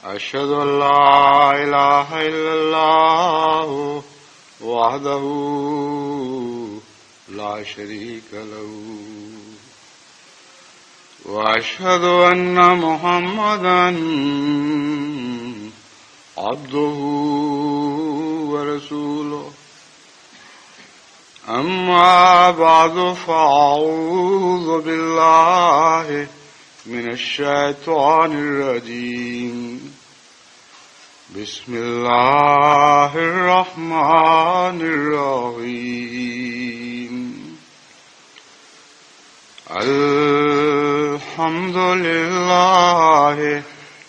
أشهد أن لا إله إلا الله وحده لا شريك له وأشهد أن محمدا عبده ورسوله أما بعد فأعوذ بالله من الشيطان الرجيم بسم الله الرحمن الرحيم الحمد لله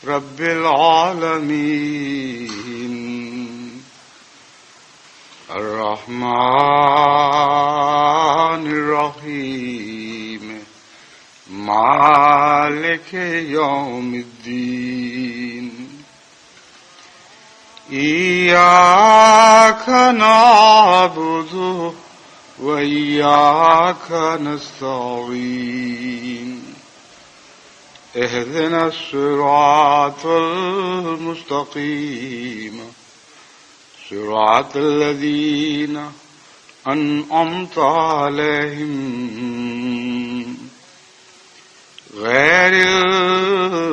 رب العالمين الرحمن الرحيم مالك يوم الدين إياك نعبد وإياك نستعين اهدنا الصراط المستقيم صراط الذين أنعمت عليهم غير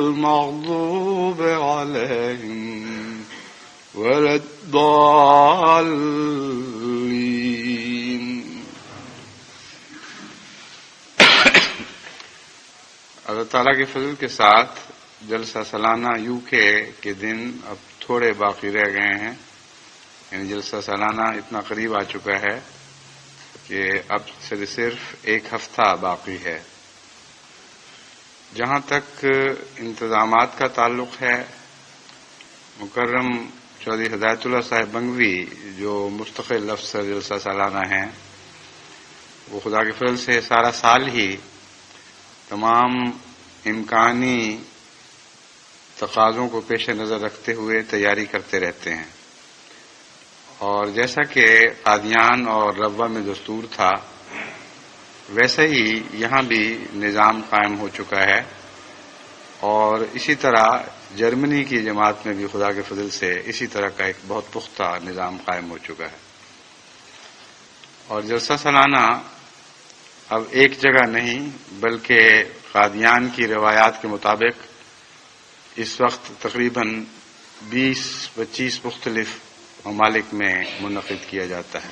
المغضوب عليهم ولا الضالين. اللہ تعالیٰ کے فضل کے ساتھ جلسہ سالانہ UK کے دن اب تھوڑے باقی رہ گئے ہیں، یعنی جلسہ سالانہ اتنا قریب آ چکا ہے کہ اب صرف ایک ہفتہ باقی ہے. جہاں تک انتظامات کا تعلق ہے، مکرم چودھری ہدایت اللہ صاحب بنگوی جو مستقل افسر جلسہ سالانہ ہیں، وہ خدا کے فضل سے سارا سال ہی تمام امکانی تقاضوں کو پیش نظر رکھتے ہوئے تیاری کرتے رہتے ہیں، اور جیسا کہ قادیان اور ربوہ میں دستور تھا ویسے ہی یہاں بھی نظام قائم ہو چکا ہے، اور اسی طرح جرمنی کی جماعت میں بھی خدا کے فضل سے اسی طرح کا ایک بہت پختہ نظام قائم ہو چکا ہے. اور جلسہ سالانہ اب ایک جگہ نہیں بلکہ قادیان کی روایات کے مطابق اس وقت تقریباً 20-25 مختلف ممالک میں منعقد کیا جاتا ہے.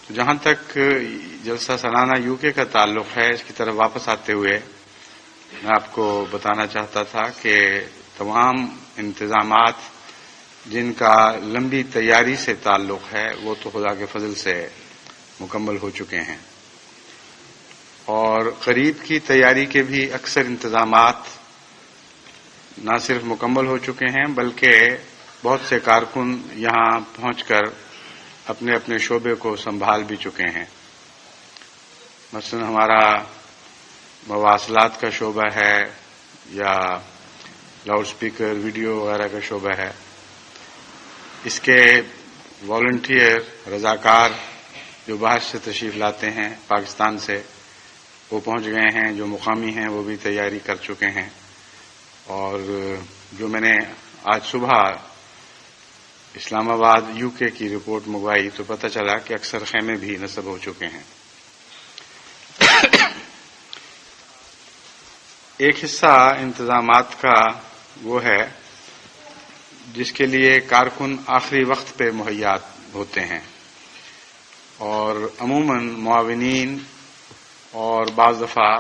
تو جہاں تک جلسہ سالانہ UK کا تعلق ہے، اس کی طرف واپس آتے ہوئے میں آپ کو بتانا چاہتا تھا کہ تمام انتظامات جن کا لمبی تیاری سے تعلق ہے وہ تو خدا کے فضل سے مکمل ہو چکے ہیں، اور قریب کی تیاری کے بھی اکثر انتظامات نہ صرف مکمل ہو چکے ہیں بلکہ بہت سے کارکن یہاں پہنچ کر اپنے اپنے شعبے کو سنبھال بھی چکے ہیں. مثلا ہمارا مواصلات کا شعبہ ہے یا لاؤڈ سپیکر ویڈیو وغیرہ کا شعبہ ہے، اس کے والنٹیئر رضاکار جو باہر سے تشریف لاتے ہیں پاکستان سے وہ پہنچ گئے ہیں، جو مقامی ہیں وہ بھی تیاری کر چکے ہیں، اور جو میں نے آج صبح اسلام آباد UK کی رپورٹ منگوائی تو پتہ چلا کہ اکثر خیمے بھی نصب ہو چکے ہیں. ایک حصہ انتظامات کا وہ ہے جس کے لیے کارکن آخری وقت پہ مہیا ہوتے ہیں، اور عموماً معاونین اور بعض دفعہ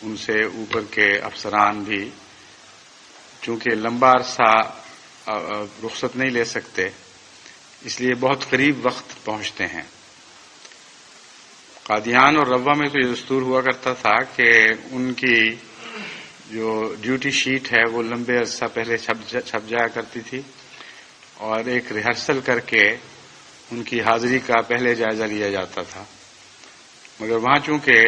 ان سے اوپر کے افسران بھی چونکہ لمبا عرصہ رخصت نہیں لے سکتے اس لیے بہت قریب وقت پہنچتے ہیں. قادیان اور ربوہ میں تو یہ دستور ہوا کرتا تھا کہ ان کی جو ڈیوٹی شیٹ ہے وہ لمبے عرصہ پہلے چھپ جایا کرتی تھی، اور ایک ریہرسل کر کے ان کی حاضری کا پہلے جائزہ لیا جاتا تھا. مگر وہاں چونکہ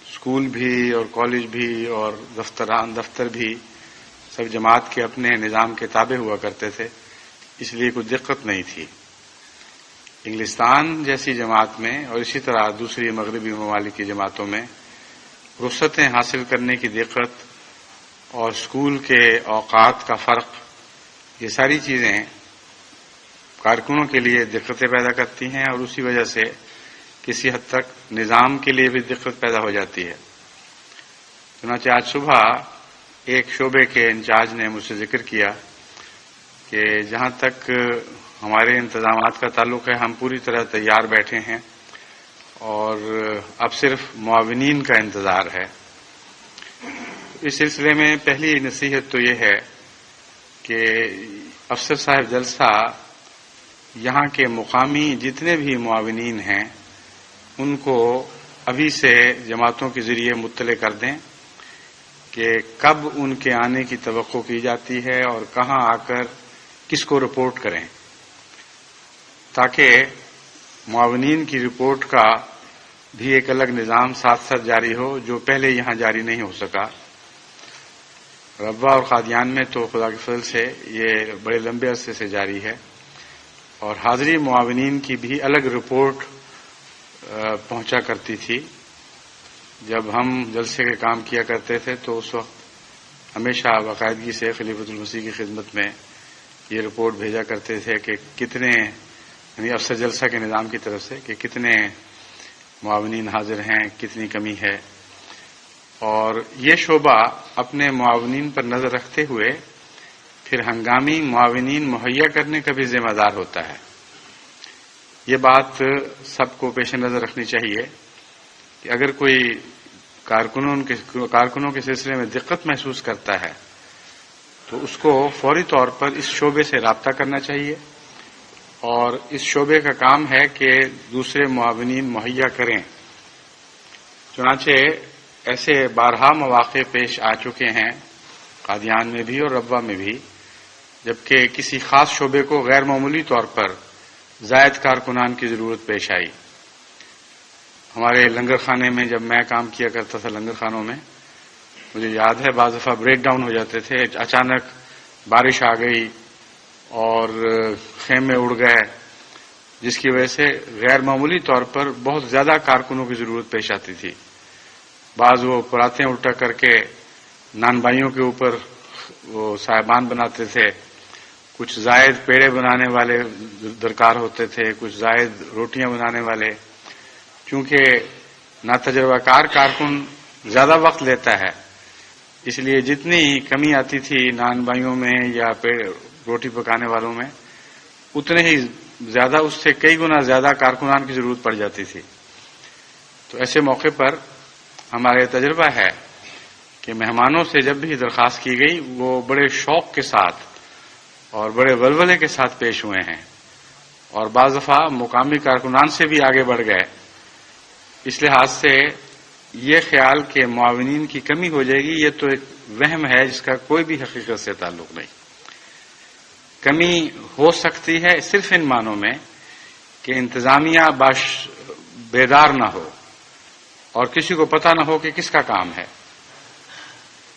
اسکول بھی اور کالج بھی اور دفتر بھی سب جماعت کے اپنے نظام کے تابع ہوا کرتے تھے، اس لیے کوئی دقت نہیں تھی. انگلستان جیسی جماعت میں اور اسی طرح دوسری مغربی ممالک کی جماعتوں میں رخصتیں حاصل کرنے کی دقت اور اسکول کے اوقات کا فرق، یہ ساری چیزیں کارکنوں کے لیے دقتیں پیدا کرتی ہیں اور اسی وجہ سے کسی حد تک نظام کے لیے بھی دقت پیدا ہو جاتی ہے۔ چنانچہ آج صبح ایک شعبے کے انچارج نے مجھ سے ذکر کیا کہ جہاں تک ہمارے انتظامات کا تعلق ہے ہم پوری طرح تیار بیٹھے ہیں اور اب صرف معاونین کا انتظار ہے۔ اس سلسلے میں پہلی نصیحت تو یہ ہے کہ افسر صاحب جلسہ یہاں کے مقامی جتنے بھی معاونین ہیں ان کو ابھی سے جماعتوں کے ذریعے مطلع کر دیں کہ کب ان کے آنے کی توقع کی جاتی ہے اور کہاں آ کر کس کو رپورٹ کریں، تاکہ معاونین کی رپورٹ کا بھی ایک الگ نظام ساتھ ساتھ جاری ہو جو پہلے یہاں جاری نہیں ہو سکا۔ ربوہ اور قادیان میں تو خدا کے فضل سے یہ بڑے لمبے عرصے سے جاری ہے، اور حاضری معاونین کی بھی الگ رپورٹ پہنچا کرتی تھی۔ جب ہم جلسے کے کام کیا کرتے تھے تو اس وقت ہمیشہ باقاعدگی سے خلیفۃ المسیح کی خدمت میں یہ رپورٹ بھیجا کرتے تھے کہ کتنے، یعنی افسر جلسہ کے نظام کی طرف سے، کہ کتنے معاونین حاضر ہیں، کتنی کمی ہے۔ اور یہ شعبہ اپنے معاونین پر نظر رکھتے ہوئے پھر ہنگامی معاونین مہیا کرنے کا بھی ذمہ دار ہوتا ہے۔ یہ بات سب کو پیش نظر رکھنی چاہیے کہ اگر کوئی کارکنوں کے سلسلے میں دقت محسوس کرتا ہے تو اس کو فوری طور پر اس شعبے سے رابطہ کرنا چاہیے، اور اس شعبے کا کام ہے کہ دوسرے معاونین مہیا کریں۔ چنانچہ ایسے بارہا مواقع پیش آ چکے ہیں قادیان میں بھی اور ربوہ میں بھی، جبکہ کسی خاص شعبے کو غیر معمولی طور پر زائد کارکنان کی ضرورت پیش آئی۔ ہمارے لنگر خانے میں جب میں کام کیا کرتا تھا، لنگر خانوں میں، مجھے یاد ہے بعض دفعہ بریک ڈاؤن ہو جاتے تھے، اچانک بارش آ گئی اور خیمے اڑ گئے، جس کی وجہ سے غیر معمولی طور پر بہت زیادہ کارکنوں کی ضرورت پیش آتی تھی۔ بعض وہ پراتیں الٹا کر کے نان بائیوں کے اوپر وہ صاحبان بناتے تھے، کچھ زائد پیڑے بنانے والے درکار ہوتے تھے، کچھ زائد روٹیاں بنانے والے۔ چونکہ ناتجربہ کار کارکن زیادہ وقت لیتا ہے، اس لیے جتنی کمی آتی تھی نان بائیوں میں یا روٹی پکانے والوں میں، اتنے ہی زیادہ، اس سے کئی گنا زیادہ کارکنان کی ضرورت پڑ جاتی تھی۔ تو ایسے موقع پر ہمارا یہ تجربہ ہے کہ مہمانوں سے جب بھی درخواست کی گئی وہ بڑے شوق کے ساتھ اور بڑے ولولے کے ساتھ پیش ہوئے ہیں، اور بعض دفعہ مقامی کارکنان سے بھی آگے بڑھ گئے۔ اس لحاظ سے یہ خیال کہ معاونین کی کمی ہو جائے گی، یہ تو ایک وہم ہے جس کا کوئی بھی حقیقت سے تعلق نہیں۔ کمی ہو سکتی ہے صرف ان معنوں میں کہ انتظامیہ بیدار نہ ہو اور کسی کو پتہ نہ ہو کہ کس کا کام ہے۔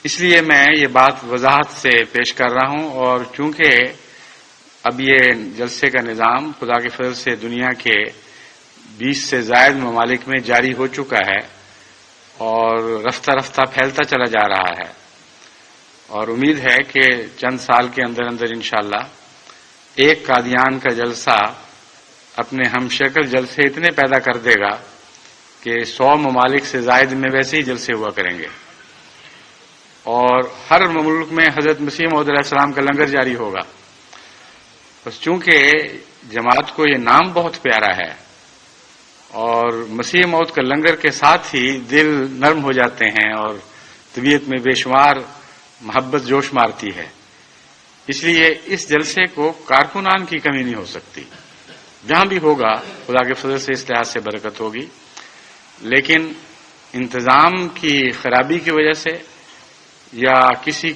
اس لیے میں یہ بات وضاحت سے پیش کر رہا ہوں، اور چونکہ اب یہ جلسے کا نظام خدا کے فضل سے دنیا کے 20 سے زائد ممالک میں جاری ہو چکا ہے اور رفتہ رفتہ پھیلتا چلا جا رہا ہے، اور امید ہے کہ چند سال کے اندر اندر انشاءاللہ ایک قادیان کا جلسہ اپنے ہم شکل جلسے اتنے پیدا کر دے گا کہ 100 ممالک سے زائد میں ویسے ہی جلسے ہوا کریں گے، اور ہر ملک میں حضرت مسیح موعود علیہ السلام کا لنگر جاری ہوگا۔ بس چونکہ جماعت کو یہ نام بہت پیارا ہے اور مسیح موعود کا لنگر کے ساتھ ہی دل نرم ہو جاتے ہیں اور طبیعت میں بے شمار محبت جوش مارتی ہے، اس لیے اس جلسے کو کارکنان کی کمی نہیں ہو سکتی۔ جہاں بھی ہوگا خدا کے فضل سے اس لحاظ سے برکت ہوگی، لیکن انتظام کی خرابی کی وجہ سے یا کسی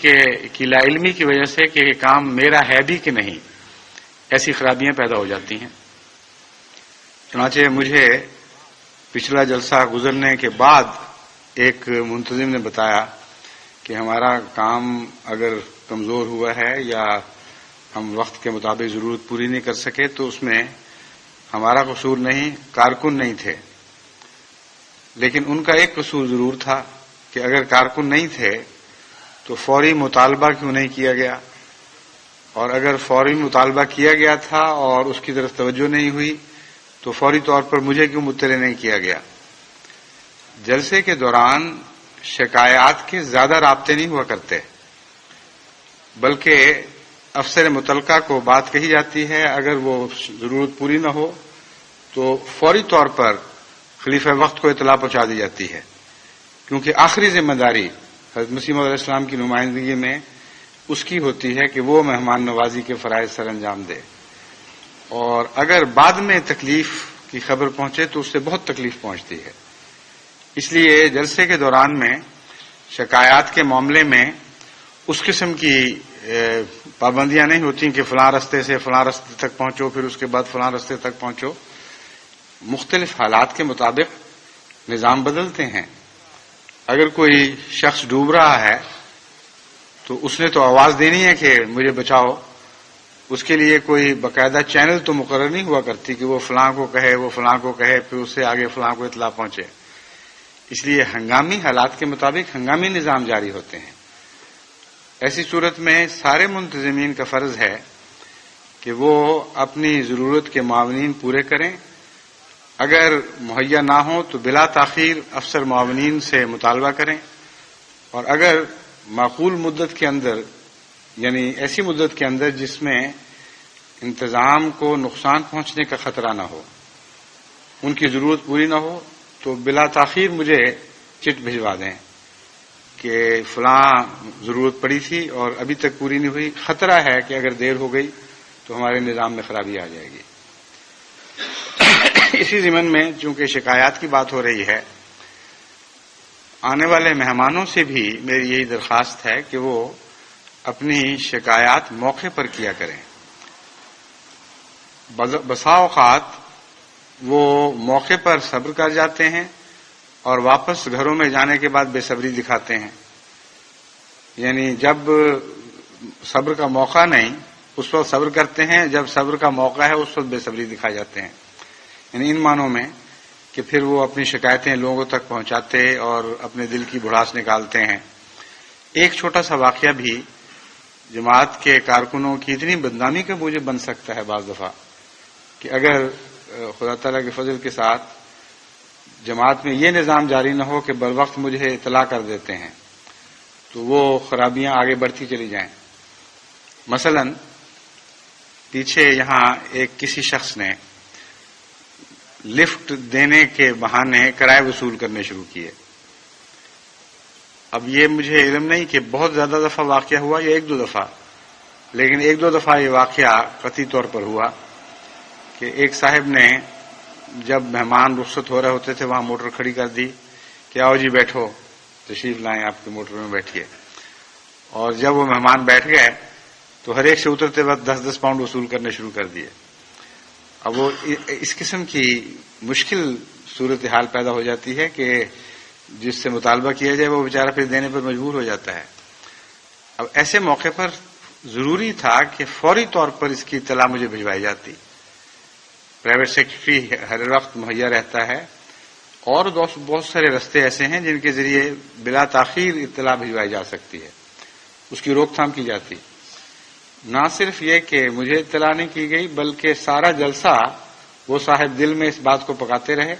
کی لا علمی کی وجہ سے کہ یہ کام میرا ہے بھی کہ نہیں، ایسی خرابیاں پیدا ہو جاتی ہیں۔ چنانچہ مجھے پچھلا جلسہ گزرنے کے بعد ایک منتظم نے بتایا کہ ہمارا کام اگر کمزور ہوا ہے یا ہم وقت کے مطابق ضرورت پوری نہیں کر سکے تو اس میں ہمارا قصور نہیں، کارکن نہیں تھے۔ لیکن ان کا ایک قصور ضرور تھا کہ اگر کارکن نہیں تھے تو فوری مطالبہ کیوں نہیں کیا گیا، اور اگر فوری مطالبہ کیا گیا تھا اور اس کی طرف توجہ نہیں ہوئی تو فوری طور پر مجھے کیوں مطلع نہیں کیا گیا۔ جلسے کے دوران شکایات کے زیادہ رابطے نہیں ہوا کرتے، بلکہ افسر متعلقہ کو بات کہی جاتی ہے، اگر وہ ضرورت پوری نہ ہو تو فوری طور پر خلیفہ وقت کو اطلاع پہنچا دی جاتی ہے، کیونکہ آخری ذمہ داری حضرت مسیح موعود علیہ السلام کی نمائندگی میں اس کی ہوتی ہے کہ وہ مہمان نوازی کے فرائض سر انجام دے، اور اگر بعد میں تکلیف کی خبر پہنچے تو اس سے بہت تکلیف پہنچتی ہے۔ اس لیے جلسے کے دوران میں شکایات کے معاملے میں اس قسم کی پابندیاں نہیں ہوتی کہ فلاں رستے سے فلاں رستے تک پہنچو، پھر اس کے بعد فلاں رستے تک پہنچو۔ مختلف حالات کے مطابق نظام بدلتے ہیں۔ اگر کوئی شخص ڈوب رہا ہے تو اس نے تو آواز دینی ہے کہ مجھے بچاؤ، اس کے لیے کوئی باقاعدہ چینل تو مقرر نہیں ہوا کرتی کہ وہ فلاں کو کہے، وہ فلاں کو کہے، پھر اس سے آگے فلاں کو اطلاع پہنچے۔ اس لیے ہنگامی حالات کے مطابق ہنگامی نظام جاری ہوتے ہیں۔ ایسی صورت میں سارے منتظمین کا فرض ہے کہ وہ اپنی ضرورت کے معاونین پورے کریں، اگر مہیا نہ ہوں تو بلا تاخیر افسر معاونین سے مطالبہ کریں، اور اگر معقول مدت کے اندر، یعنی ایسی مدت کے اندر جس میں انتظام کو نقصان پہنچنے کا خطرہ نہ ہو، ان کی ضرورت پوری نہ ہو، تو بلا تاخیر مجھے چٹ بھجوا دیں کہ فلاں ضرورت پڑی تھی اور ابھی تک پوری نہیں ہوئی، خطرہ ہے کہ اگر دیر ہو گئی تو ہمارے نظام میں خرابی آ جائے گی۔ اسی ضمن میں چونکہ شکایات کی بات ہو رہی ہے، آنے والے مہمانوں سے بھی میری یہی درخواست ہے کہ وہ اپنی شکایات موقع پر کیا کریں۔ بسا اوقات وہ موقع پر صبر کر جاتے ہیں اور واپس گھروں میں جانے کے بعد بے صبری دکھاتے ہیں، یعنی جب صبر کا موقع نہیں اس وقت صبر کرتے ہیں، جب صبر کا موقع ہے اس وقت بے صبری دکھا جاتے ہیں، یعنی ان معنوں میں کہ پھر وہ اپنی شکایتیں لوگوں تک پہنچاتے اور اپنے دل کی بھڑاس نکالتے ہیں۔ ایک چھوٹا سا واقعہ بھی جماعت کے کارکنوں کی اتنی بدنامی کا موجب بن سکتا ہے بعض دفعہ کہ اگر خدا تعالیٰ کے فضل کے ساتھ جماعت میں یہ نظام جاری نہ ہو کہ بروقت مجھے اطلاع کر دیتے ہیں تو وہ خرابیاں آگے بڑھتی چلی جائیں۔ مثلا پیچھے یہاں ایک کسی شخص نے لفٹ دینے کے بہانے کرائے وصول کرنے شروع کیے۔ اب یہ مجھے علم نہیں کہ بہت زیادہ دفعہ واقعہ ہوا یا ایک دو دفعہ، لیکن ایک دو دفعہ یہ واقعہ قطعی طور پر ہوا کہ ایک صاحب نے جب مہمان رخصت ہو رہے ہوتے تھے وہاں موٹر کھڑی کر دی کہ آؤ جی بیٹھو، تشریف لائیں، آپ کی موٹر میں بیٹھیے، اور جب وہ مہمان بیٹھ گئے تو ہر ایک سے اترتے وقت 10-10 پاؤنڈ وصول کرنے شروع کر دیے۔ اب وہ اس قسم کی مشکل صورتحال پیدا ہو جاتی ہے کہ جس سے مطالبہ کیا جائے وہ بیچارہ پھر دینے پر مجبور ہو جاتا ہے۔ اب ایسے موقع پر ضروری تھا کہ فوری طور پر اس کی اطلاع مجھے بھجوائی جاتی۔ پرائیویٹ سیکرٹری ہر وقت مہیا رہتا ہے، اور بہت سارے رستے ایسے ہیں جن کے ذریعے بلا تاخیر اطلاع بھجوائی جا سکتی ہے، اس کی روک تھام کی جاتی۔ نہ صرف یہ کہ مجھے اطلاع نہیں کی گئی بلکہ سارا جلسہ وہ صاحب دل میں اس بات کو پکاتے رہے،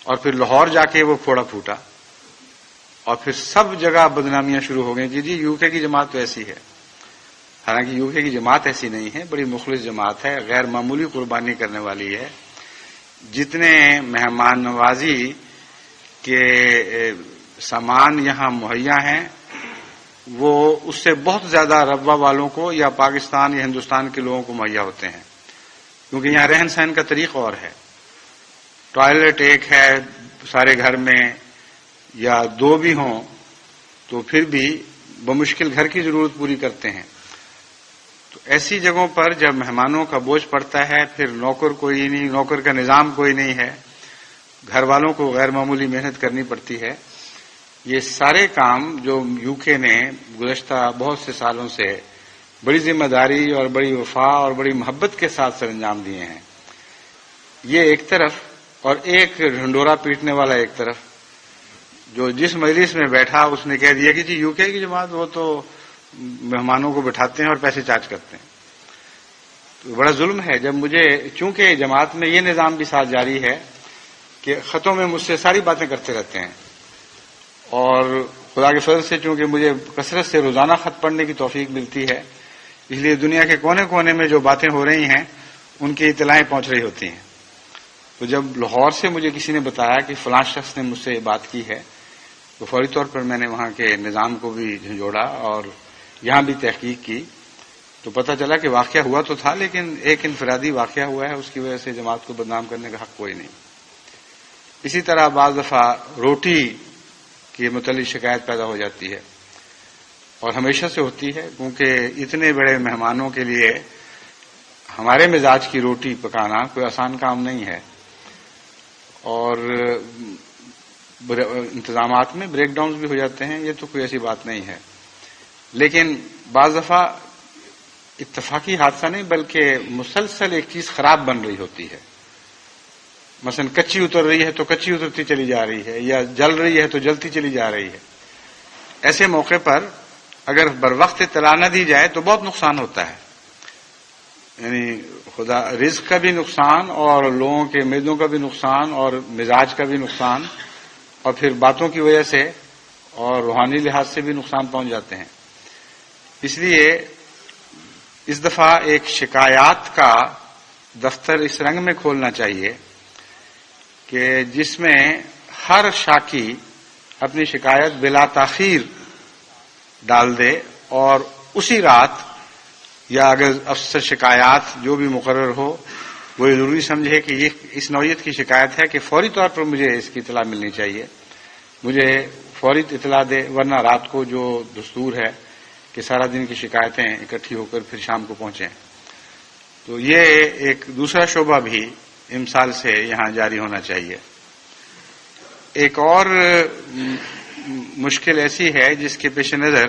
اور پھر لاہور جا کے وہ پھوڑا پھوٹا، اور پھر سب جگہ بدنامیاں شروع ہو گئیں کہ جی یو کے کی جماعت تو ایسی ہے۔ حالانکہ یو کے کی جماعت ایسی نہیں ہے، بڑی مخلص جماعت ہے، غیر معمولی قربانی کرنے والی ہے۔ جتنے مہمان نوازی کے سامان یہاں مہیا ہیں وہ اس سے بہت زیادہ ربوہ والوں کو یا پاکستان یا ہندوستان کے لوگوں کو مہیا ہوتے ہیں، کیونکہ یہاں رہن سہن کا طریقہ اور ہے۔ ٹوائلٹ ایک ہے سارے گھر میں یا دو بھی ہوں تو پھر بھی بمشکل گھر کی ضرورت پوری کرتے ہیں۔ تو ایسی جگہوں پر جب مہمانوں کا بوجھ پڑتا ہے، پھر نوکر کوئی نہیں، نوکر کا نظام کوئی نہیں ہے، گھر والوں کو غیر معمولی محنت کرنی پڑتی ہے۔ یہ سارے کام جو یو کے نے گزشتہ بہت سے سالوں سے بڑی ذمہ داری اور بڑی وفا اور بڑی محبت کے ساتھ سر انجام دیے ہیں، یہ ایک طرف، اور ایک ڈھنڈورا پیٹنے والا ایک طرف، جو جس مجلس میں بیٹھا اس نے کہہ دیا کہ جی یو کے کی جماعت وہ تو مہمانوں کو بٹھاتے ہیں اور پیسے چارج کرتے ہیں. تو بڑا ظلم ہے جب مجھے، چونکہ جماعت میں یہ نظام بھی ساتھ جاری ہے کہ خطوں میں مجھ سے ساری باتیں کرتے رہتے ہیں، اور خدا کے فضل سے چونکہ مجھے کثرت سے روزانہ خط پڑھنے کی توفیق ملتی ہے، اس لیے دنیا کے کونے کونے میں جو باتیں ہو رہی ہیں ان کی اطلاعیں پہنچ رہی ہوتی ہیں. تو جب لاہور سے مجھے کسی نے بتایا کہ فلاں شخص نے مجھ سے یہ بات کی ہے، تو فوری طور پر میں نے وہاں کے نظام کو بھی جھنجھوڑا اور یہاں بھی تحقیق کی. تو پتہ چلا کہ واقعہ ہوا تو تھا، لیکن ایک انفرادی واقعہ ہوا ہے، اس کی وجہ سے جماعت کو بدنام کرنے کا حق کوئی نہیں. اسی طرح بعض دفعہ روٹی کے متعلق شکایت پیدا ہو جاتی ہے، اور ہمیشہ سے ہوتی ہے، کیونکہ اتنے بڑے مہمانوں کے لیے ہمارے مزاج کی روٹی پکانا کوئی آسان کام نہیں ہے، اور انتظامات میں بریک ڈاؤنز بھی ہو جاتے ہیں، یہ تو کوئی ایسی بات نہیں ہے. لیکن بعض دفعہ اتفاقی حادثہ نہیں بلکہ مسلسل ایک چیز خراب بن رہی ہوتی ہے. مثلا کچی اتر رہی ہے تو کچی اترتی چلی جا رہی ہے، یا جل رہی ہے تو جلتی چلی جا رہی ہے. ایسے موقع پر اگر بروقت اطلاع نہ دی جائے تو بہت نقصان ہوتا ہے، یعنی خدا رزق کا بھی نقصان اور لوگوں کے معدوں کا بھی نقصان اور مزاج کا بھی نقصان، اور پھر باتوں کی وجہ سے اور روحانی لحاظ سے بھی نقصان پہنچ جاتے ہیں. اس لیے اس دفعہ ایک شکایات کا دفتر اس رنگ میں کھولنا چاہیے کہ جس میں ہر شاکی اپنی شکایت بلا تاخیر ڈال دے، اور اسی رات یا اگر افسر شکایات جو بھی مقرر ہو وہ یہ ضروری سمجھے کہ یہ اس نوعیت کی شکایت ہے کہ فوری طور پر مجھے اس کی اطلاع ملنی چاہیے، مجھے فوری اطلاع دے، ورنہ رات کو جو دستور ہے کہ سارا دن کی شکایتیں اکٹھی ہو کر پھر شام کو پہنچیں. تو یہ ایک دوسرا شعبہ بھی امسال سے یہاں جاری ہونا چاہیے. ایک اور مشکل ایسی ہے جس کے پیش نظر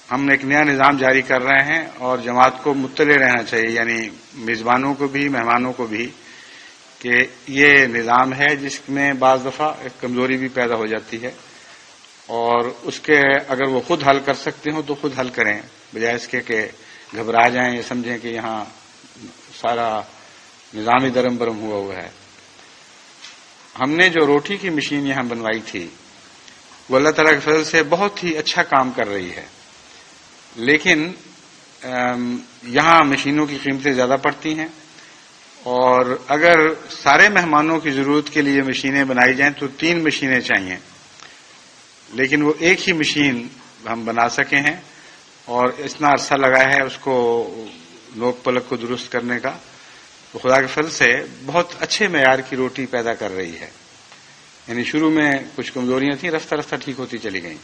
ہم ایک نیا نظام جاری کر رہے ہیں، اور جماعت کو مطلع رہنا چاہیے، یعنی میزبانوں کو بھی مہمانوں کو بھی، کہ یہ نظام ہے جس میں بعض دفعہ ایک کمزوری بھی پیدا ہو جاتی ہے، اور اس کے اگر وہ خود حل کر سکتے ہوں تو خود حل کریں، بجائے اس کے کہ گھبرا جائیں یا سمجھیں کہ یہاں سارا نظام ہی درم برم ہوا ہے. ہم نے جو روٹی کی مشین یہاں بنوائی تھی وہ اللہ تعالیٰ کے فضل سے بہت ہی اچھا کام کر رہی ہے، لیکن یہاں مشینوں کی قیمتیں زیادہ پڑتی ہیں، اور اگر سارے مہمانوں کی ضرورت کے لیے مشینیں بنائی جائیں تو 3 مشینیں چاہیے، لیکن وہ ایک ہی مشین ہم بنا سکے ہیں، اور اتنا عرصہ لگا ہے اس کو نوک پلک کو درست کرنے کا. تو خدا کے فضل سے بہت اچھے معیار کی روٹی پیدا کر رہی ہے. یعنی شروع میں کچھ کمزوریاں تھیں، رفتہ رفتہ ٹھیک ہوتی چلی گئیں،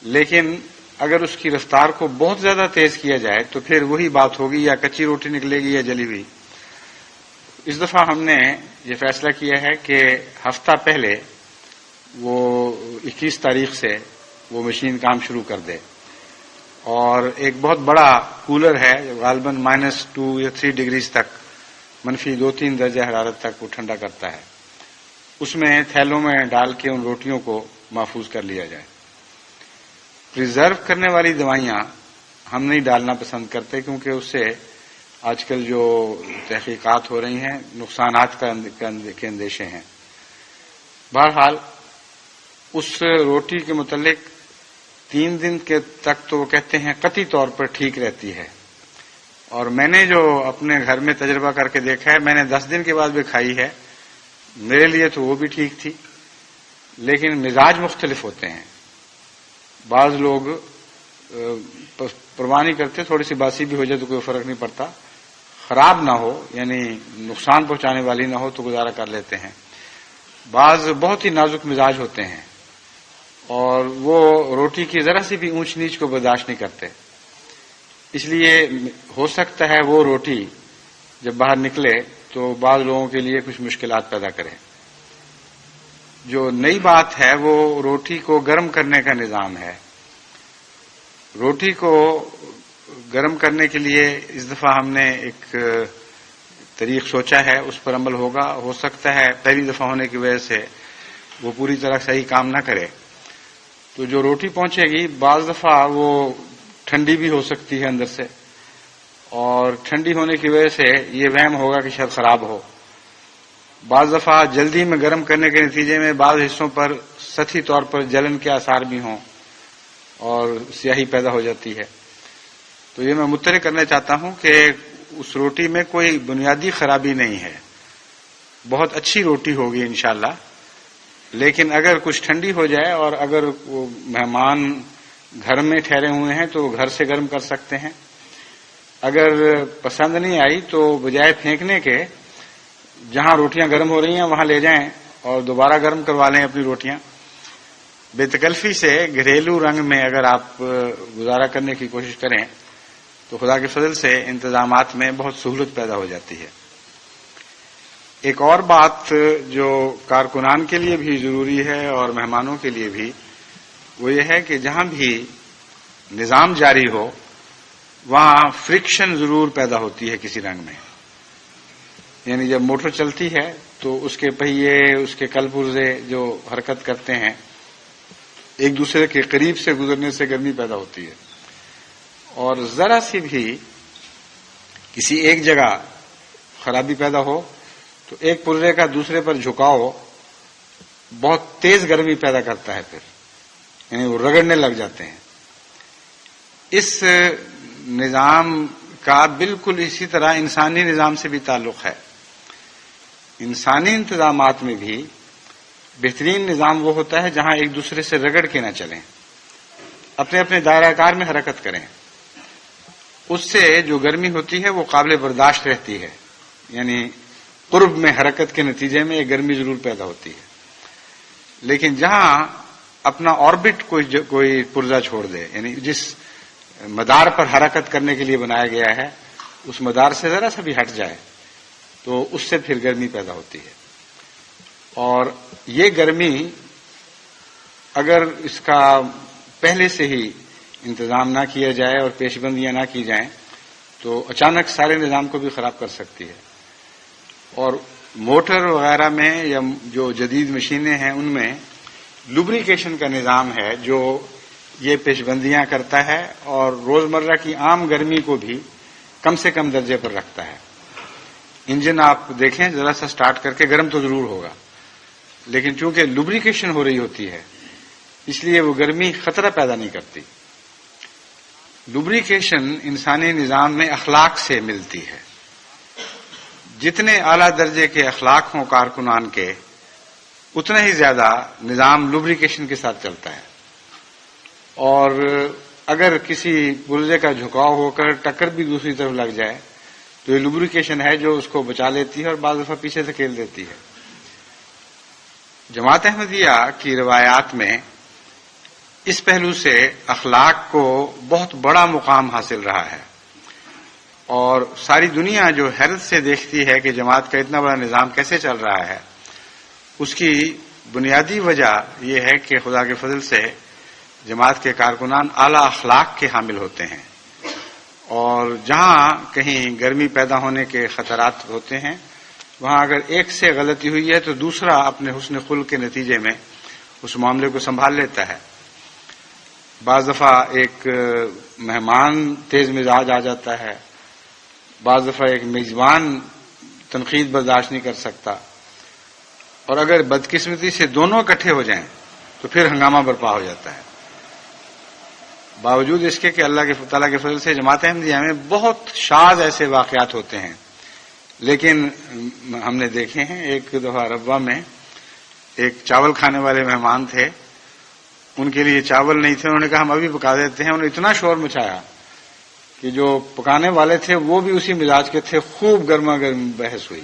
لیکن اگر اس کی رفتار کو بہت زیادہ تیز کیا جائے تو پھر وہی بات ہوگی، یا کچی روٹی نکلے گی یا جلی ہوئی. اس دفعہ ہم نے یہ فیصلہ کیا ہے کہ ہفتہ پہلے وہ 21 تاریخ سے وہ مشین کام شروع کر دے، اور ایک بہت بڑا کولر ہے غالباً -2 یا 3 ڈگریز تک، -2-3 درجہ حرارت تک وہ ٹھنڈا کرتا ہے. اس میں تھیلوں میں ڈال کے ان روٹیوں کو محفوظ کر لیا جائے. پریزرو کرنے والی دوائیاں ہم نہیں ڈالنا پسند کرتے، کیونکہ اس سے آج کل جو تحقیقات ہو رہی ہیں نقصانات کے اندیشے ہیں. بہرحال اس روٹی کے متعلق 3 دن کے تک تو وہ کہتے ہیں قطعی طور پر ٹھیک رہتی ہے، اور میں نے جو اپنے گھر میں تجربہ کر کے دیکھا ہے، میں نے 10 دن کے بعد بھی کھائی ہے، میرے لیے تو وہ بھی ٹھیک تھی. لیکن مزاج مختلف ہوتے ہیں، بعض لوگ پرواہ نہیں کرتے، تھوڑی سی باسی بھی ہو جائے تو کوئی فرق نہیں پڑتا، خراب نہ ہو یعنی نقصان پہنچانے والی نہ ہو تو گزارا کر لیتے ہیں. بعض بہت ہی نازک مزاج ہوتے ہیں اور وہ روٹی کی ذرا سی بھی اونچ نیچ کو برداشت نہیں کرتے. اس لیے ہو سکتا ہے وہ روٹی جب باہر نکلے تو بعض لوگوں کے لیے کچھ مشکلات پیدا کرے. جو نئی بات ہے وہ روٹی کو گرم کرنے کا نظام ہے. روٹی کو گرم کرنے کے لیے اس دفعہ ہم نے ایک طریق سوچا ہے، اس پر عمل ہوگا. ہو سکتا ہے پہلی دفعہ ہونے کی وجہ سے وہ پوری طرح صحیح کام نہ کرے تو جو روٹی پہنچے گی بعض دفعہ وہ ٹھنڈی بھی ہو سکتی ہے اندر سے، اور ٹھنڈی ہونے کی وجہ سے یہ وہم ہوگا کہ شاید خراب ہو۔ بعض دفعہ جلدی میں گرم کرنے کے نتیجے میں بعض حصوں پر سطحی طور پر جلن کے آثار بھی ہوں اور سیاہی پیدا ہو جاتی ہے۔ تو یہ میں مطلع کرنا چاہتا ہوں کہ اس روٹی میں کوئی بنیادی خرابی نہیں ہے، بہت اچھی روٹی ہوگی انشاءاللہ، لیکن اگر کچھ ٹھنڈی ہو جائے اور اگر وہ مہمان گھر میں ٹھہرے ہوئے ہیں تو گھر سے گرم کر سکتے ہیں۔ اگر پسند نہیں آئی تو بجائے پھینکنے کے جہاں روٹیاں گرم ہو رہی ہیں وہاں لے جائیں اور دوبارہ گرم کروا لیں اپنی روٹیاں۔ بے تکلفی سے گھریلو رنگ میں اگر آپ گزارا کرنے کی کوشش کریں تو خدا کے فضل سے انتظامات میں بہت سہولت پیدا ہو جاتی ہے۔ ایک اور بات جو کارکنان کے لیے بھی ضروری ہے اور مہمانوں کے لیے بھی، وہ یہ ہے کہ جہاں بھی نظام جاری ہو وہاں فرکشن ضرور پیدا ہوتی ہے کسی رنگ میں، یعنی جب موٹر چلتی ہے تو اس کے پہیے، اس کے کل پرزے جو حرکت کرتے ہیں ایک دوسرے کے قریب سے گزرنے سے گرمی پیدا ہوتی ہے، اور ذرا سی بھی کسی ایک جگہ خرابی پیدا ہو تو ایک پرزے کا دوسرے پر جھکاؤ بہت تیز گرمی پیدا کرتا ہے، پھر یعنی وہ رگڑنے لگ جاتے ہیں۔ اس نظام کا بالکل اسی طرح انسانی نظام سے بھی تعلق ہے۔ انسانی انتظامات میں بھی بہترین نظام وہ ہوتا ہے جہاں ایک دوسرے سے رگڑ کے نہ چلیں، اپنے اپنے دائرہ کار میں حرکت کریں، اس سے جو گرمی ہوتی ہے وہ قابل برداشت رہتی ہے، یعنی قرب میں حرکت کے نتیجے میں یہ گرمی ضرور پیدا ہوتی ہے۔ لیکن جہاں اپنا آربٹ کوئی پرزہ چھوڑ دے، یعنی جس مدار پر حرکت کرنے کے لیے بنایا گیا ہے اس مدار سے ذرا سا بھی ہٹ جائے تو اس سے پھر گرمی پیدا ہوتی ہے، اور یہ گرمی اگر اس کا پہلے سے ہی انتظام نہ کیا جائے اور پیش بندیاں نہ کی جائیں تو اچانک سارے نظام کو بھی خراب کر سکتی ہے۔ اور موٹر وغیرہ میں یا جو جدید مشینیں ہیں ان میں لوبریکیشن کا نظام ہے جو یہ پیش بندیاں کرتا ہے اور روزمرہ کی عام گرمی کو بھی کم سے کم درجے پر رکھتا ہے۔ انجن آپ دیکھیں ذرا سا سٹارٹ کر کے گرم تو ضرور ہوگا، لیکن چونکہ لوبریکیشن ہو رہی ہوتی ہے اس لیے وہ گرمی خطرہ پیدا نہیں کرتی۔ لوبریکیشن انسانی نظام میں اخلاق سے ملتی ہے۔ جتنے اعلیٰ درجے کے اخلاق ہوں کارکنان کے اتنا ہی زیادہ نظام لوبریکیشن کے ساتھ چلتا ہے، اور اگر کسی پرزے کا جھکاؤ ہو کر ٹکر بھی دوسری طرف لگ جائے تو یہ لوبریکیشن ہے جو اس کو بچا لیتی ہے اور بعض دفعہ پیچھے دھکیل دیتی ہے۔ جماعت احمدیہ کی روایات میں اس پہلو سے اخلاق کو بہت بڑا مقام حاصل رہا ہے، اور ساری دنیا جو حیرت سے دیکھتی ہے کہ جماعت کا اتنا بڑا نظام کیسے چل رہا ہے، اس کی بنیادی وجہ یہ ہے کہ خدا کے فضل سے جماعت کے کارکنان اعلیٰ اخلاق کے حامل ہوتے ہیں، اور جہاں کہیں گرمی پیدا ہونے کے خطرات ہوتے ہیں وہاں اگر ایک سے غلطی ہوئی ہے تو دوسرا اپنے حسن خلق کے نتیجے میں اس معاملے کو سنبھال لیتا ہے۔ بعض دفعہ ایک مہمان تیز مزاج آ جاتا ہے، بعض دفعہ ایک میزبان تنقید برداشت نہیں کر سکتا، اور اگر بدقسمتی سے دونوں اکٹھے ہو جائیں تو پھر ہنگامہ برپا ہو جاتا ہے۔ باوجود اس کے کہ اللہ کے تعالیٰ کے فضل سے جماعت احمدیہ میں بہت شاذ ایسے واقعات ہوتے ہیں، لیکن ہم نے دیکھے ہیں۔ ایک دفعہ ربوہ میں ایک چاول کھانے والے مہمان تھے، ان کے لیے چاول نہیں تھے، انہوں نے کہا ہم ابھی پکا دیتے ہیں۔ انہوں نے اتنا شور مچایا کہ جو پکانے والے تھے وہ بھی اسی مزاج کے تھے، خوب گرما گرم بحث ہوئی،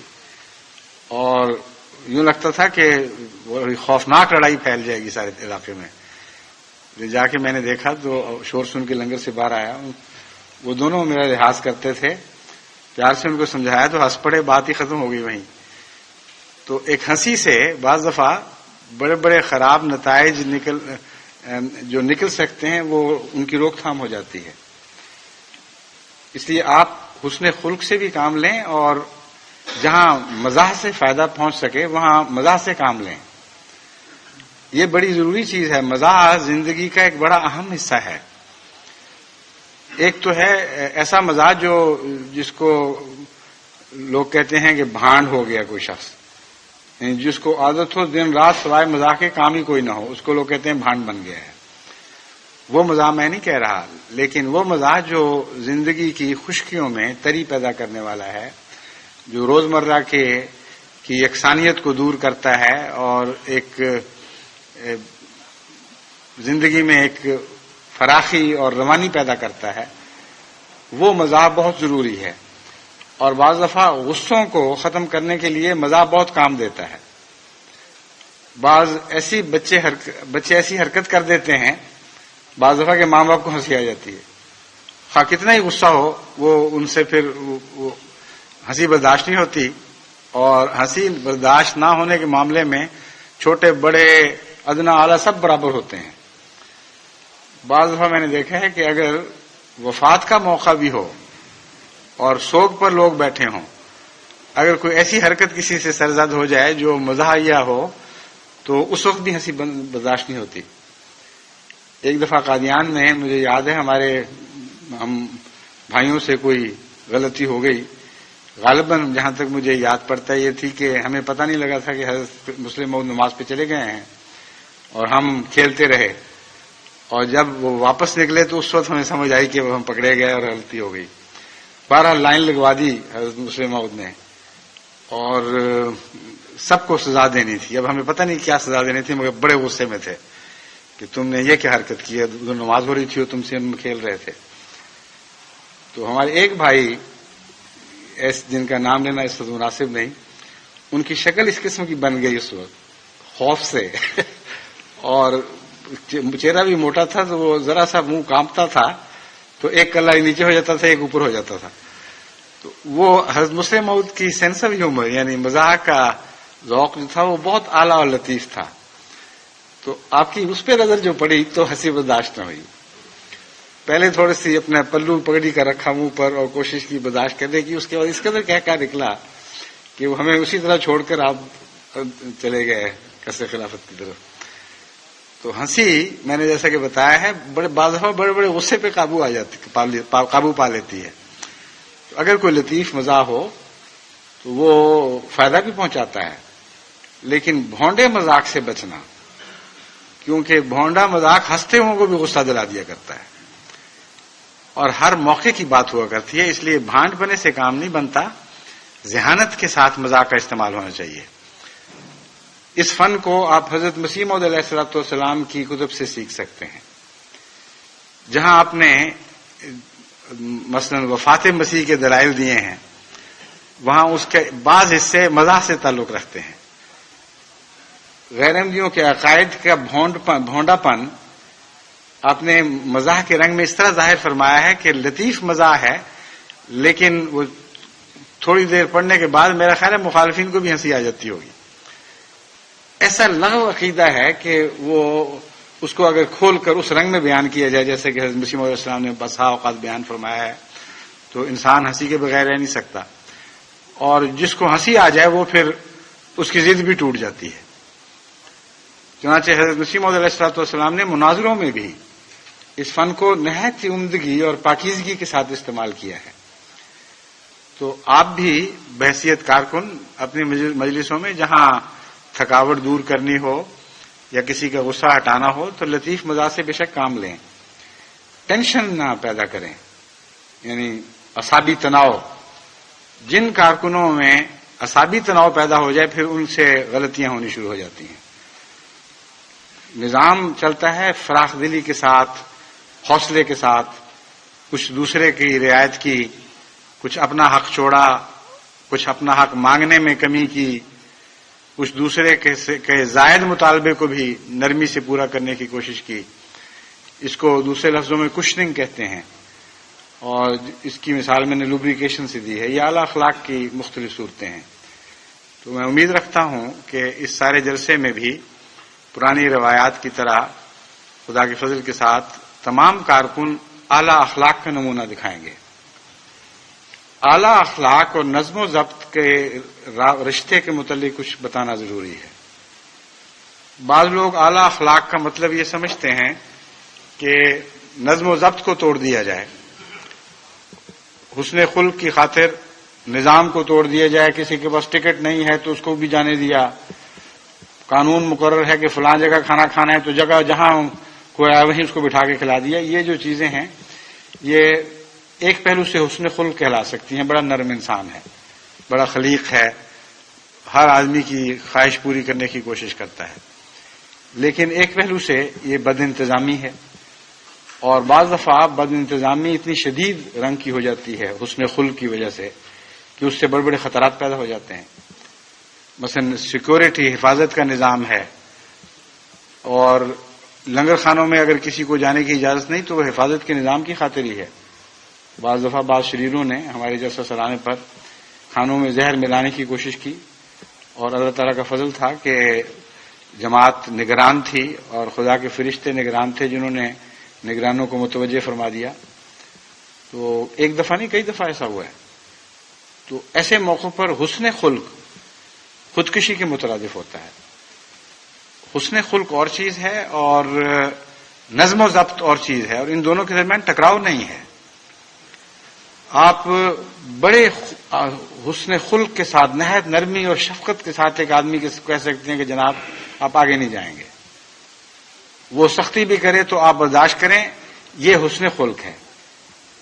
اور یوں لگتا تھا کہ خوفناک لڑائی پھیل جائے گی سارے علاقے میں۔ جا کے میں نے دیکھا تو شور سن کے لنگر سے باہر آیا، وہ دونوں میرا لحاظ کرتے تھے، پیار سے ان کو سمجھایا تو ہنس پڑے، بات ہی ختم ہو گئی وہیں۔ تو ایک ہنسی سے بعض دفعہ بڑے بڑے خراب نتائج جو نکل سکتے ہیں وہ ان کی روک تھام ہو جاتی ہے۔ اس لیے آپ حسن خلق سے بھی کام لیں، اور جہاں مزاح سے فائدہ پہنچ سکے وہاں مزاح سے کام لیں۔ یہ بڑی ضروری چیز ہے. مزاح زندگی کا ایک بڑا اہم حصہ ہے. ایک تو ہے ایسا مزاح جس کو لوگ کہتے ہیں کہ بھانڈ ہو گیا کوئی شخص، جس کو عادت ہو دن رات سوائے مزاح کے کام ہی کوئی نہ ہو، اس کو لوگ کہتے ہیں بھانڈ بن گیا ہے. وہ مزاح میں نہیں کہہ رہا، لیکن وہ مزاح جو زندگی کی خشکیوں میں تری پیدا کرنے والا ہے، جو روزمرہ کی یکسانیت کو دور کرتا ہے اور ایک زندگی میں ایک فراخی اور روانی پیدا کرتا ہے، وہ مزاح بہت ضروری ہے. اور بعض دفعہ غصوں کو ختم کرنے کے لیے مزاح بہت کام دیتا ہے. بعض ایسی بچے ایسی حرکت کر دیتے ہیں، بعض دفعہ کے ماں باپ کو ہنسی آ جاتی ہے. خواہ کتنا ہی غصہ ہو، وہ ان سے پھر وہ ہنسی برداشت نہیں ہوتی، اور ہنسی برداشت نہ ہونے کے معاملے میں چھوٹے بڑے ادنا اعلیٰ سب برابر ہوتے ہیں. بعض دفعہ میں نے دیکھا ہے کہ اگر وفات کا موقع بھی ہو اور سوگ پر لوگ بیٹھے ہوں، اگر کوئی ایسی حرکت کسی سے سرزد ہو جائے جو مزاحیہ ہو، تو اس وقت بھی ہنسی برداشت نہیں ہوتی. ایک دفعہ قادیان میں مجھے یاد ہے ہم بھائیوں سے کوئی غلطی ہو گئی. غالباً جہاں تک مجھے یاد پڑتا ہے یہ تھی کہ ہمیں پتہ نہیں لگا تھا کہ حضرت مسلم موعود نماز پہ چلے گئے ہیں، اور ہم کھیلتے رہے، اور جب وہ واپس نکلے تو اس وقت ہمیں سمجھ آئی کہ وہ ہم پکڑے گئے اور غلطی ہو گئی. بہرحال لائن لگوا دی حضرت مسلم موعود نے، اور سب کو سزا دینی تھی. اب ہمیں پتہ نہیں کیا سزا دینی تھی، مگر بڑے غصے میں تھے کہ تم نے یہ کیا حرکت کی ہے، نماز ہو رہی تھی اور تم سے ہم کھیل رہے تھے. تو ہمارے ایک بھائی، جن کا نام لینا اس وقت مناسب نہیں، ان کی شکل اس قسم کی بن گئی اس وقت خوف سے اور چہرہ بھی موٹا تھا، تو وہ ذرا سا منہ کانپتا تھا تو ایک کلا نیچے ہو جاتا تھا، ایک اوپر ہو جاتا تھا. تو وہ حضرت مسلم موعود کی سینس آف ہیومر یعنی مزاح کا ذوق جو تھا وہ بہت اعلیٰ اور لطیف تھا. تو آپ کی اس پہ نظر جو پڑی تو ہنسی برداشت نہ ہوئی. پہلے تھوڑی سی اپنا پلو پگڑی کر رکھا منہ پر اور کوشش کی برداشت کرنے کی، اس کے بعد اس قدر کیا نکلا کہ وہ ہمیں اسی طرح چھوڑ کر آپ چلے گئے قصر خلافت کی طرف. تو ہنسی میں نے جیسا کہ بتایا ہے بعض دفعہ بڑے غصے پہ قابو پا لیتی ہے. تو اگر کوئی لطیف مزاح ہو تو وہ فائدہ بھی پہنچاتا ہے، لیکن بھونڈے مذاق سے بچنا، کیونکہ بھونڈا مذاق ہنستے ہوں کو بھی غصہ دلا دیا کرتا ہے اور ہر موقع کی بات ہوا کرتی ہے. اس لیے بھانڈ بنے سے کام نہیں بنتا، ذہانت کے ساتھ مذاق کا استعمال ہونا چاہیے. اس فن کو آپ حضرت مسیح موعود علیہ الصلوۃ والسلام کی کتب سے سیکھ سکتے ہیں، جہاں آپ نے مثلا وفات مسیح کے دلائل دیے ہیں، وہاں اس کے بعض حصے مزاح سے تعلق رکھتے ہیں. غیر احمدیوں کے عقائد کا بھونڈا پن آپ نے مزاح کے رنگ میں اس طرح ظاہر فرمایا ہے کہ لطیف مزاح ہے، لیکن وہ تھوڑی دیر پڑھنے کے بعد میرا خیال ہے مخالفین کو بھی ہنسی آ جاتی ہوگی. ایسا لغو عقیدہ ہے کہ وہ اس کو اگر کھول کر اس رنگ میں بیان کیا جائے جیسے کہ حضرت مسیح موعود علیہ السلام نے بسا اوقات بیان فرمایا ہے، تو انسان ہنسی کے بغیر رہ نہیں سکتا، اور جس کو ہنسی آ جائے وہ پھر اس کی ضد بھی ٹوٹ جاتی ہے. چنانچہ حضرت مسیح موعود علیہ السلام نے مناظروں میں بھی اس فن کو نہایت ہی عمدگی اور پاکیزگی کے ساتھ استعمال کیا ہے. تو آپ بھی بحیثیت کارکن اپنی مجلسوں میں جہاں تھکاوٹ دور کرنی ہو یا کسی کا غصہ ہٹانا ہو تو لطیف مزاح سے بے شک کام لیں، ٹینشن نہ پیدا کریں. یعنی اعصابی تناؤ، جن کارکنوں میں اعصابی تناؤ پیدا ہو جائے پھر ان سے غلطیاں ہونی شروع ہو جاتی ہیں. نظام چلتا ہے فراخ دلی کے ساتھ، حوصلے کے ساتھ، کچھ دوسرے کی رعایت کی، کچھ اپنا حق چھوڑا، کچھ اپنا حق مانگنے میں کمی کی، کچھ دوسرے کے زائد مطالبے کو بھی نرمی سے پورا کرنے کی کوشش کی. اس کو دوسرے لفظوں میں کشننگ کہتے ہیں، اور اس کی مثال میں نے لوبریکیشن سے دی ہے. یہ اعلی اخلاق کی مختلف صورتیں ہیں. تو میں امید رکھتا ہوں کہ اس سارے جلسے میں بھی پرانی روایات کی طرح خدا کے فضل کے ساتھ تمام کارکن اعلی اخلاق کا نمونہ دکھائیں گے. اعلی اخلاق اور نظم و ضبط کے رشتے کے متعلق کچھ بتانا ضروری ہے. بعض لوگ اعلی اخلاق کا مطلب یہ سمجھتے ہیں کہ نظم و ضبط کو توڑ دیا جائے، حسن خلق کی خاطر نظام کو توڑ دیا جائے، کسی کے پاس ٹکٹ نہیں ہے تو اس کو بھی جانے دیا، قانون مقرر ہے کہ فلاں جگہ کھانا کھانا ہے تو جگہ جہاں کوئی آیا وہیں اس کو بٹھا کے کھلا دیا. یہ جو چیزیں ہیں یہ ایک پہلو سے حسن خلق کہلا سکتی ہیں. بڑا نرم انسان ہے، بڑا خلیق ہے، ہر آدمی کی خواہش پوری کرنے کی کوشش کرتا ہے. لیکن ایک پہلو سے یہ بد انتظامی ہے، اور بعض دفعہ بد انتظامی اتنی شدید رنگ کی ہو جاتی ہے حسن خلق کی وجہ سے کہ اس سے بڑے بڑے خطرات پیدا ہو جاتے ہیں. مثلا سیکورٹی، حفاظت کا نظام ہے، اور لنگر خانوں میں اگر کسی کو جانے کی اجازت نہیں تو وہ حفاظت کے نظام کی خاطر ہی ہے. بعض دفعہ بعض شریروں نے ہمارے جلسہ سلانے پر کھانوں میں زہر ملانے کی کوشش کی، اور اللہ تعالیٰ کا فضل تھا کہ جماعت نگران تھی اور خدا کے فرشتے نگران تھے جنہوں نے نگرانوں کو متوجہ فرما دیا. تو ایک دفعہ نہیں، کئی دفعہ ایسا ہوا ہے. تو ایسے موقع پر حسن خلق خودکشی کے مترادف ہوتا ہے. حسن خلق اور چیز ہے اور نظم و ضبط اور چیز ہے، اور ان دونوں کے درمیان ٹکراؤ نہیں ہے. آپ بڑے حسن خلق کے ساتھ، نہایت نرمی اور شفقت کے ساتھ ایک آدمی کے کہہ سکتے ہیں کہ جناب آپ آگے نہیں جائیں گے. وہ سختی بھی کرے تو آپ برداشت کریں، یہ حسن خلق ہے.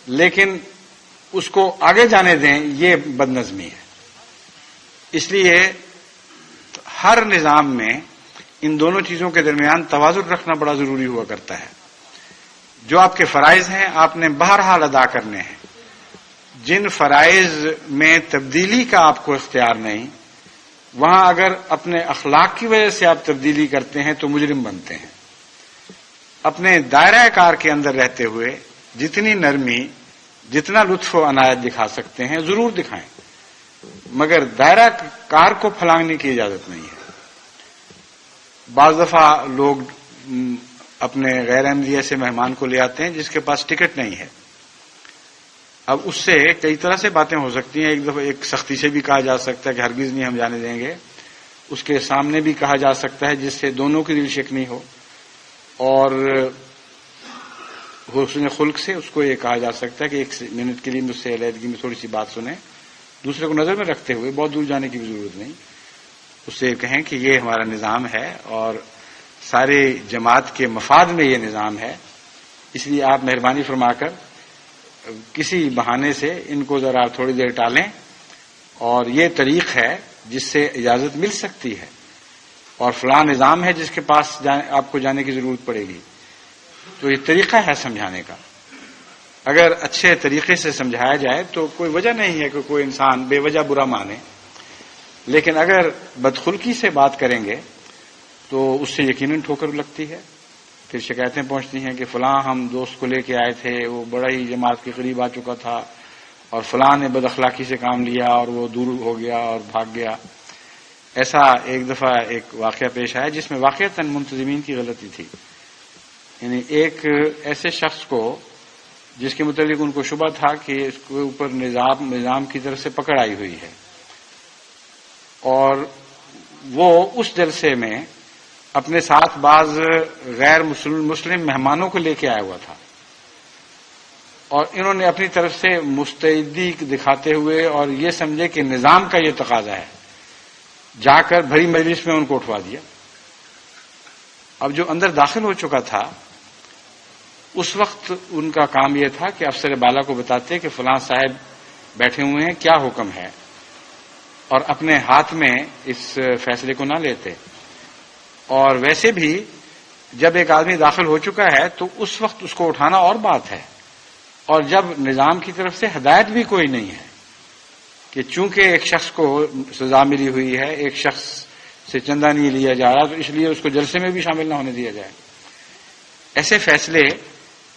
لیکن اس کو آگے جانے دیں، یہ بد نظمی ہے. اس لیے ہر نظام میں ان دونوں چیزوں کے درمیان توازن رکھنا بڑا ضروری ہوا کرتا ہے. جو آپ کے فرائض ہیں آپ نے بہرحال ادا کرنے ہیں. جن فرائض میں تبدیلی کا آپ کو اختیار نہیں، وہاں اگر اپنے اخلاق کی وجہ سے آپ تبدیلی کرتے ہیں تو مجرم بنتے ہیں. اپنے دائرہ کار کے اندر رہتے ہوئے جتنی نرمی، جتنا لطف و عنایت دکھا سکتے ہیں ضرور دکھائیں، مگر دائرہ کار کو پھلانگنے کی اجازت نہیں ہے. بعض دفعہ لوگ اپنے غیر احمدیہ سے مہمان کو لے آتے ہیں جس کے پاس ٹکٹ نہیں ہے. اب اس سے کئی طرح سے باتیں ہو سکتی ہیں. ایک دفعہ ایک سختی سے بھی کہا جا سکتا ہے کہ ہرگز نہیں ہم جانے دیں گے. اس کے سامنے بھی کہا جا سکتا ہے جس سے دونوں کی دل شکنی ہو، اور حسن خلق سے اس کو یہ کہا جا سکتا ہے کہ ایک منٹ کے لیے مجھ سے علیحدگی میں تھوڑی سی بات سنیں، دوسرے کو نظر میں رکھتے ہوئے، بہت دور جانے کی بھی ضرورت نہیں. اس سے کہیں کہ یہ ہمارا نظام ہے اور سارے جماعت کے مفاد میں یہ نظام ہے، اس لیے آپ مہربانی فرما کر کسی بہانے سے ان کو ذرا تھوڑی دیر ٹالیں، اور یہ طریق ہے جس سے اجازت مل سکتی ہے، اور فلاں نظام ہے جس کے پاس آپ کو جانے کی ضرورت پڑے گی. تو یہ طریقہ ہے سمجھانے کا. اگر اچھے طریقے سے سمجھایا جائے تو کوئی وجہ نہیں ہے کہ کوئی انسان بے وجہ برا مانے. لیکن اگر بدخلقی سے بات کریں گے تو اس سے یقیناً ٹھوکر لگتی ہے. پھر شکایتیں پہنچتی ہیں کہ فلاں ہم دوست کو لے کے آئے تھے، وہ بڑا ہی جماعت کے قریب آ چکا تھا، اور فلاں نے بد اخلاقی سے کام لیا اور وہ دور ہو گیا اور بھاگ گیا. ایسا ایک دفعہ ایک واقعہ پیش آیا جس میں واقعتاً منتظمین کی غلطی تھی. یعنی ایک ایسے شخص کو جس کے متعلق ان کو شبہ تھا کہ اس کے اوپر نظام کی طرف سے پکڑ آئی ہوئی ہے، اور وہ اس جلسے میں اپنے ساتھ بعض غیر مسلم مہمانوں کو لے کے آیا ہوا تھا، اور انہوں نے اپنی طرف سے مستعدی دکھاتے ہوئے اور یہ سمجھے کہ نظام کا یہ تقاضا ہے، جا کر بھری مجلس میں ان کو اٹھوا دیا. اب جو اندر داخل ہو چکا تھا اس وقت ان کا کام یہ تھا کہ افسر بالا کو بتاتے کہ فلاں صاحب بیٹھے ہوئے ہیں، کیا حکم ہے، اور اپنے ہاتھ میں اس فیصلے کو نہ لیتے. اور ویسے بھی جب ایک آدمی داخل ہو چکا ہے تو اس وقت اس کو اٹھانا اور بات ہے، اور جب نظام کی طرف سے ہدایت بھی کوئی نہیں ہے کہ چونکہ ایک شخص کو سزا ملی ہوئی ہے، ایک شخص سے چندہ نہیں لیا جا رہا، تو اس لیے اس کو جلسے میں بھی شامل نہ ہونے دیا جائے. ایسے فیصلے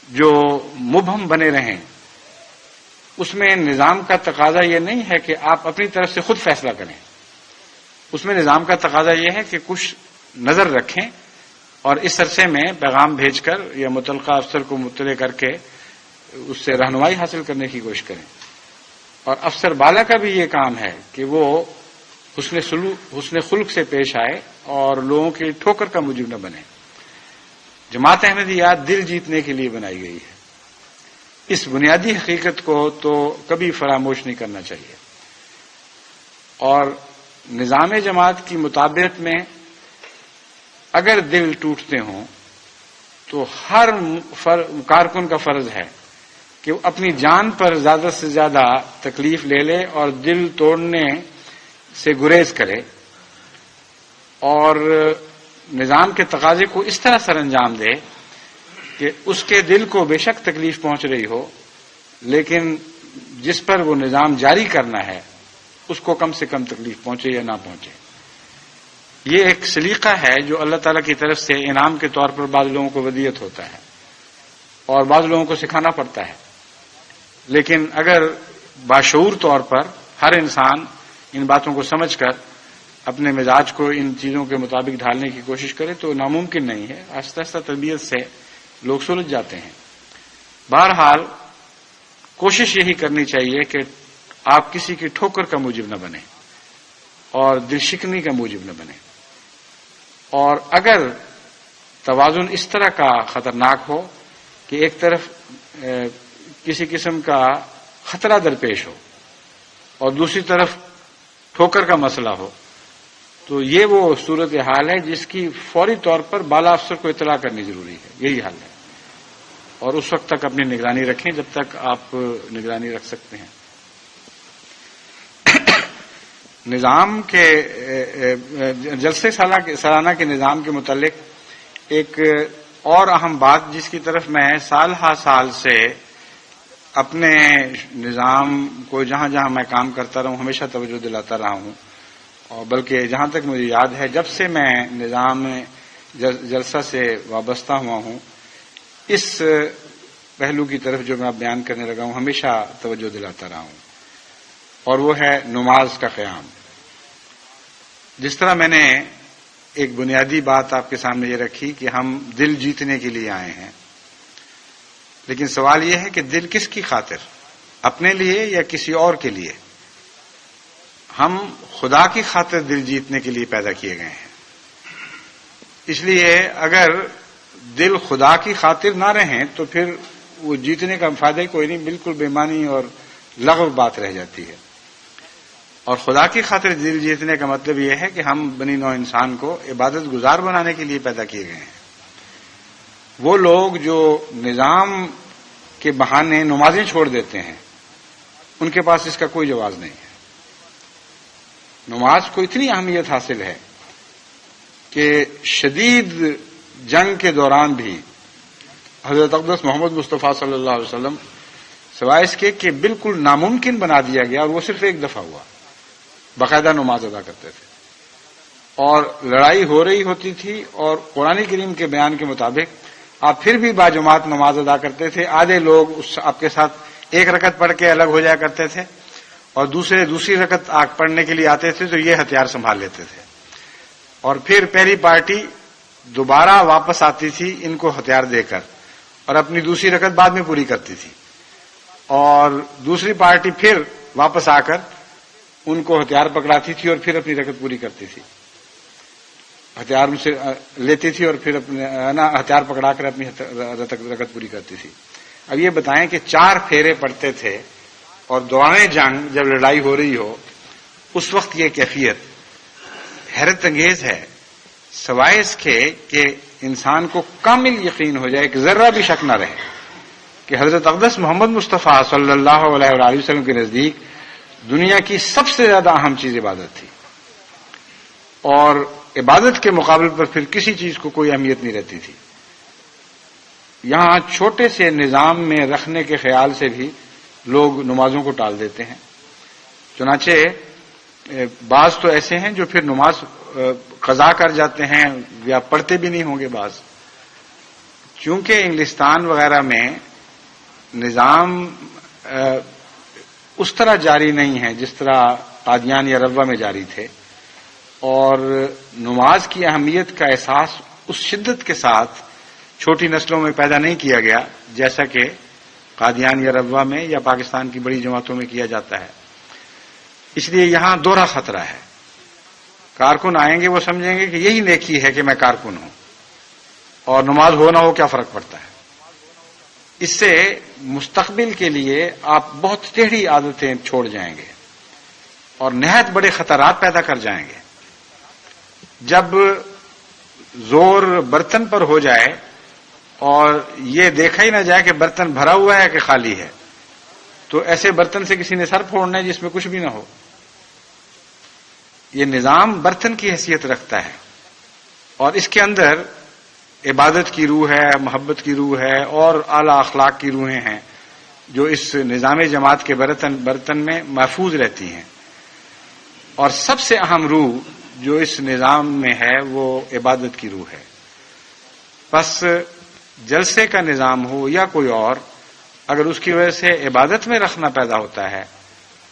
جو مبہم بنے رہیں، اس میں نظام کا تقاضا یہ نہیں ہے کہ آپ اپنی طرف سے خود فیصلہ کریں. اس میں نظام کا تقاضا یہ ہے کہ کچھ نظر رکھیں اور اس عرصے میں پیغام بھیج کر یا متعلقہ افسر کو مطلع کر کے اس سے رہنمائی حاصل کرنے کی کوشش کریں. اور افسر بالا کا بھی یہ کام ہے کہ وہ حسن خلق سے پیش آئے اور لوگوں کی ٹھوکر کا موجب نہ بنے۔ جماعت احمدیہ دل جیتنے کے لیے بنائی گئی ہے۔ اس بنیادی حقیقت کو تو کبھی فراموش نہیں کرنا چاہیے، اور نظام جماعت کی مطابقت میں اگر دل ٹوٹتے ہوں تو ہر کارکن کا فرض ہے کہ وہ اپنی جان پر زیادہ سے زیادہ تکلیف لے لے اور دل توڑنے سے گریز کرے، اور نظام کے تقاضے کو اس طرح سر انجام دے کہ اس کے دل کو بے شک تکلیف پہنچ رہی ہو، لیکن جس پر وہ نظام جاری کرنا ہے اس کو کم سے کم تکلیف پہنچے یا نہ پہنچے۔ یہ ایک سلیقہ ہے جو اللہ تعالیٰ کی طرف سے انعام کے طور پر بعض لوگوں کو ودیت ہوتا ہے اور بعض لوگوں کو سکھانا پڑتا ہے، لیکن اگر باشعور طور پر ہر انسان ان باتوں کو سمجھ کر اپنے مزاج کو ان چیزوں کے مطابق ڈھالنے کی کوشش کرے تو ناممکن نہیں ہے، آہستہ آہستہ تربیت سے لوگ سلجھ جاتے ہیں۔ بہرحال کوشش یہی کرنی چاہیے کہ آپ کسی کی ٹھوکر کا موجب نہ بنے اور دل شکنی کا موجب نہ بنے، اور اگر توازن اس طرح کا خطرناک ہو کہ ایک طرف کسی قسم کا خطرہ درپیش ہو اور دوسری طرف ٹھوکر کا مسئلہ ہو، تو یہ وہ صورتحال ہے جس کی فوری طور پر بالا افسر کو اطلاع کرنی ضروری ہے۔ یہی حل ہے، اور اس وقت تک اپنی نگرانی رکھیں جب تک آپ نگرانی رکھ سکتے ہیں۔ نظام کے جلسے سالانہ کے نظام کے متعلق ایک اور اہم بات جس کی طرف میں سال ہا سال سے اپنے نظام کو جہاں جہاں میں کام کرتا رہا ہوں ہمیشہ توجہ دلاتا رہا ہوں، اور بلکہ جہاں تک مجھے یاد ہے جب سے میں نظام جلسہ سے وابستہ ہوا ہوں، اس پہلو کی طرف جو میں بیان کرنے لگا ہوں ہمیشہ توجہ دلاتا رہا ہوں، اور وہ ہے نماز کا قیام۔ جس طرح میں نے ایک بنیادی بات آپ کے سامنے یہ رکھی کہ ہم دل جیتنے کے لیے آئے ہیں، لیکن سوال یہ ہے کہ دل کس کی خاطر، اپنے لیے یا کسی اور کے لیے؟ ہم خدا کی خاطر دل جیتنے کے لیے پیدا کیے گئے ہیں، اس لیے اگر دل خدا کی خاطر نہ رہیں تو پھر وہ جیتنے کا فائدہ کوئی نہیں، بالکل بے معنی اور لغو بات رہ جاتی ہے۔ اور خدا کی خاطر دل جیتنے کا مطلب یہ ہے کہ ہم بنی نوع انسان کو عبادت گزار بنانے کے لیے پیدا کیے گئے ہیں۔ وہ لوگ جو نظام کے بہانے نمازیں چھوڑ دیتے ہیں ان کے پاس اس کا کوئی جواز نہیں ہے۔ نماز کو اتنی اہمیت حاصل ہے کہ شدید جنگ کے دوران بھی حضرت اقدس محمد مصطفیٰ صلی اللہ علیہ وسلم سوائے اس کے کہ بالکل ناممکن بنا دیا گیا، اور وہ صرف ایک دفعہ ہوا، باقاعدہ نماز ادا کرتے تھے، اور لڑائی ہو رہی ہوتی تھی اور قرآن کریم کے بیان کے مطابق آپ پھر بھی باجماعت نماز ادا کرتے تھے۔ آدھے لوگ آپ کے ساتھ ایک رکعت پڑھ کے الگ ہو جایا کرتے تھے اور دوسری رکعت پڑھنے کے لیے آتے تھے تو یہ ہتھیار سنبھال لیتے تھے، اور پھر پہلی پارٹی دوبارہ واپس آتی تھی ان کو ہتھیار دے کر اور اپنی دوسری رکعت بعد میں پوری کرتی تھی، اور دوسری پارٹی پھر واپس آ کر ان کو ہتھیار پکڑاتی تھی اور پھر اپنی رکعت پوری کرتی تھی، ہتھیار سے لیتی تھی اور پھر اپنے ہتھیار پکڑا کر اپنی رکعت پوری کرتی تھی۔ اب یہ بتائیں کہ 4 پھیرے پڑتے تھے اور دوران جنگ جب لڑائی ہو رہی ہو اس وقت یہ کیفیت حیرت انگیز ہے، سوائے اس کے کہ انسان کو کامل یقین ہو جائے کہ ذرہ بھی شک نہ رہے کہ حضرت اقدس محمد مصطفیٰ صلی اللہ علیہ وآلہ وسلم کے نزدیک دنیا کی سب سے زیادہ اہم چیز عبادت تھی، اور عبادت کے مقابلے پر پھر کسی چیز کو کوئی اہمیت نہیں رہتی تھی۔ یہاں چھوٹے سے نظام میں رکھنے کے خیال سے بھی لوگ نمازوں کو ٹال دیتے ہیں، چنانچہ بعض تو ایسے ہیں جو پھر نماز قضا کر جاتے ہیں یا پڑھتے بھی نہیں ہوں گے بعض، چونکہ انگلستان وغیرہ میں نظام اس طرح جاری نہیں ہے جس طرح قادیان یا روا میں جاری تھے، اور نماز کی اہمیت کا احساس اس شدت کے ساتھ چھوٹی نسلوں میں پیدا نہیں کیا گیا جیسا کہ قادیان یا روا میں یا پاکستان کی بڑی جماعتوں میں کیا جاتا ہے۔ اس لیے یہاں دوہرا خطرہ ہے، کارکن آئیں گے وہ سمجھیں گے کہ یہی نیکی ہے کہ میں کارکن ہوں، اور نماز ہو نہ ہو کیا فرق پڑتا ہے۔ اس سے مستقبل کے لیے آپ بہت ٹیڑھی عادتیں چھوڑ جائیں گے اور نہایت بڑے خطرات پیدا کر جائیں گے۔ جب زور برتن پر ہو جائے اور یہ دیکھا ہی نہ جائے کہ برتن بھرا ہوا ہے کہ خالی ہے، تو ایسے برتن سے کسی نے سر پھوڑنا ہے جس میں کچھ بھی نہ ہو۔ یہ نظام برتن کی حیثیت رکھتا ہے، اور اس کے اندر عبادت کی روح ہے، محبت کی روح ہے، اور اعلی اخلاق کی روحیں ہیں جو اس نظام جماعت کے برتن میں محفوظ رہتی ہیں۔ اور سب سے اہم روح جو اس نظام میں ہے وہ عبادت کی روح ہے۔ بس جلسے کا نظام ہو یا کوئی اور، اگر اس کی وجہ سے عبادت میں رکھنا پیدا ہوتا ہے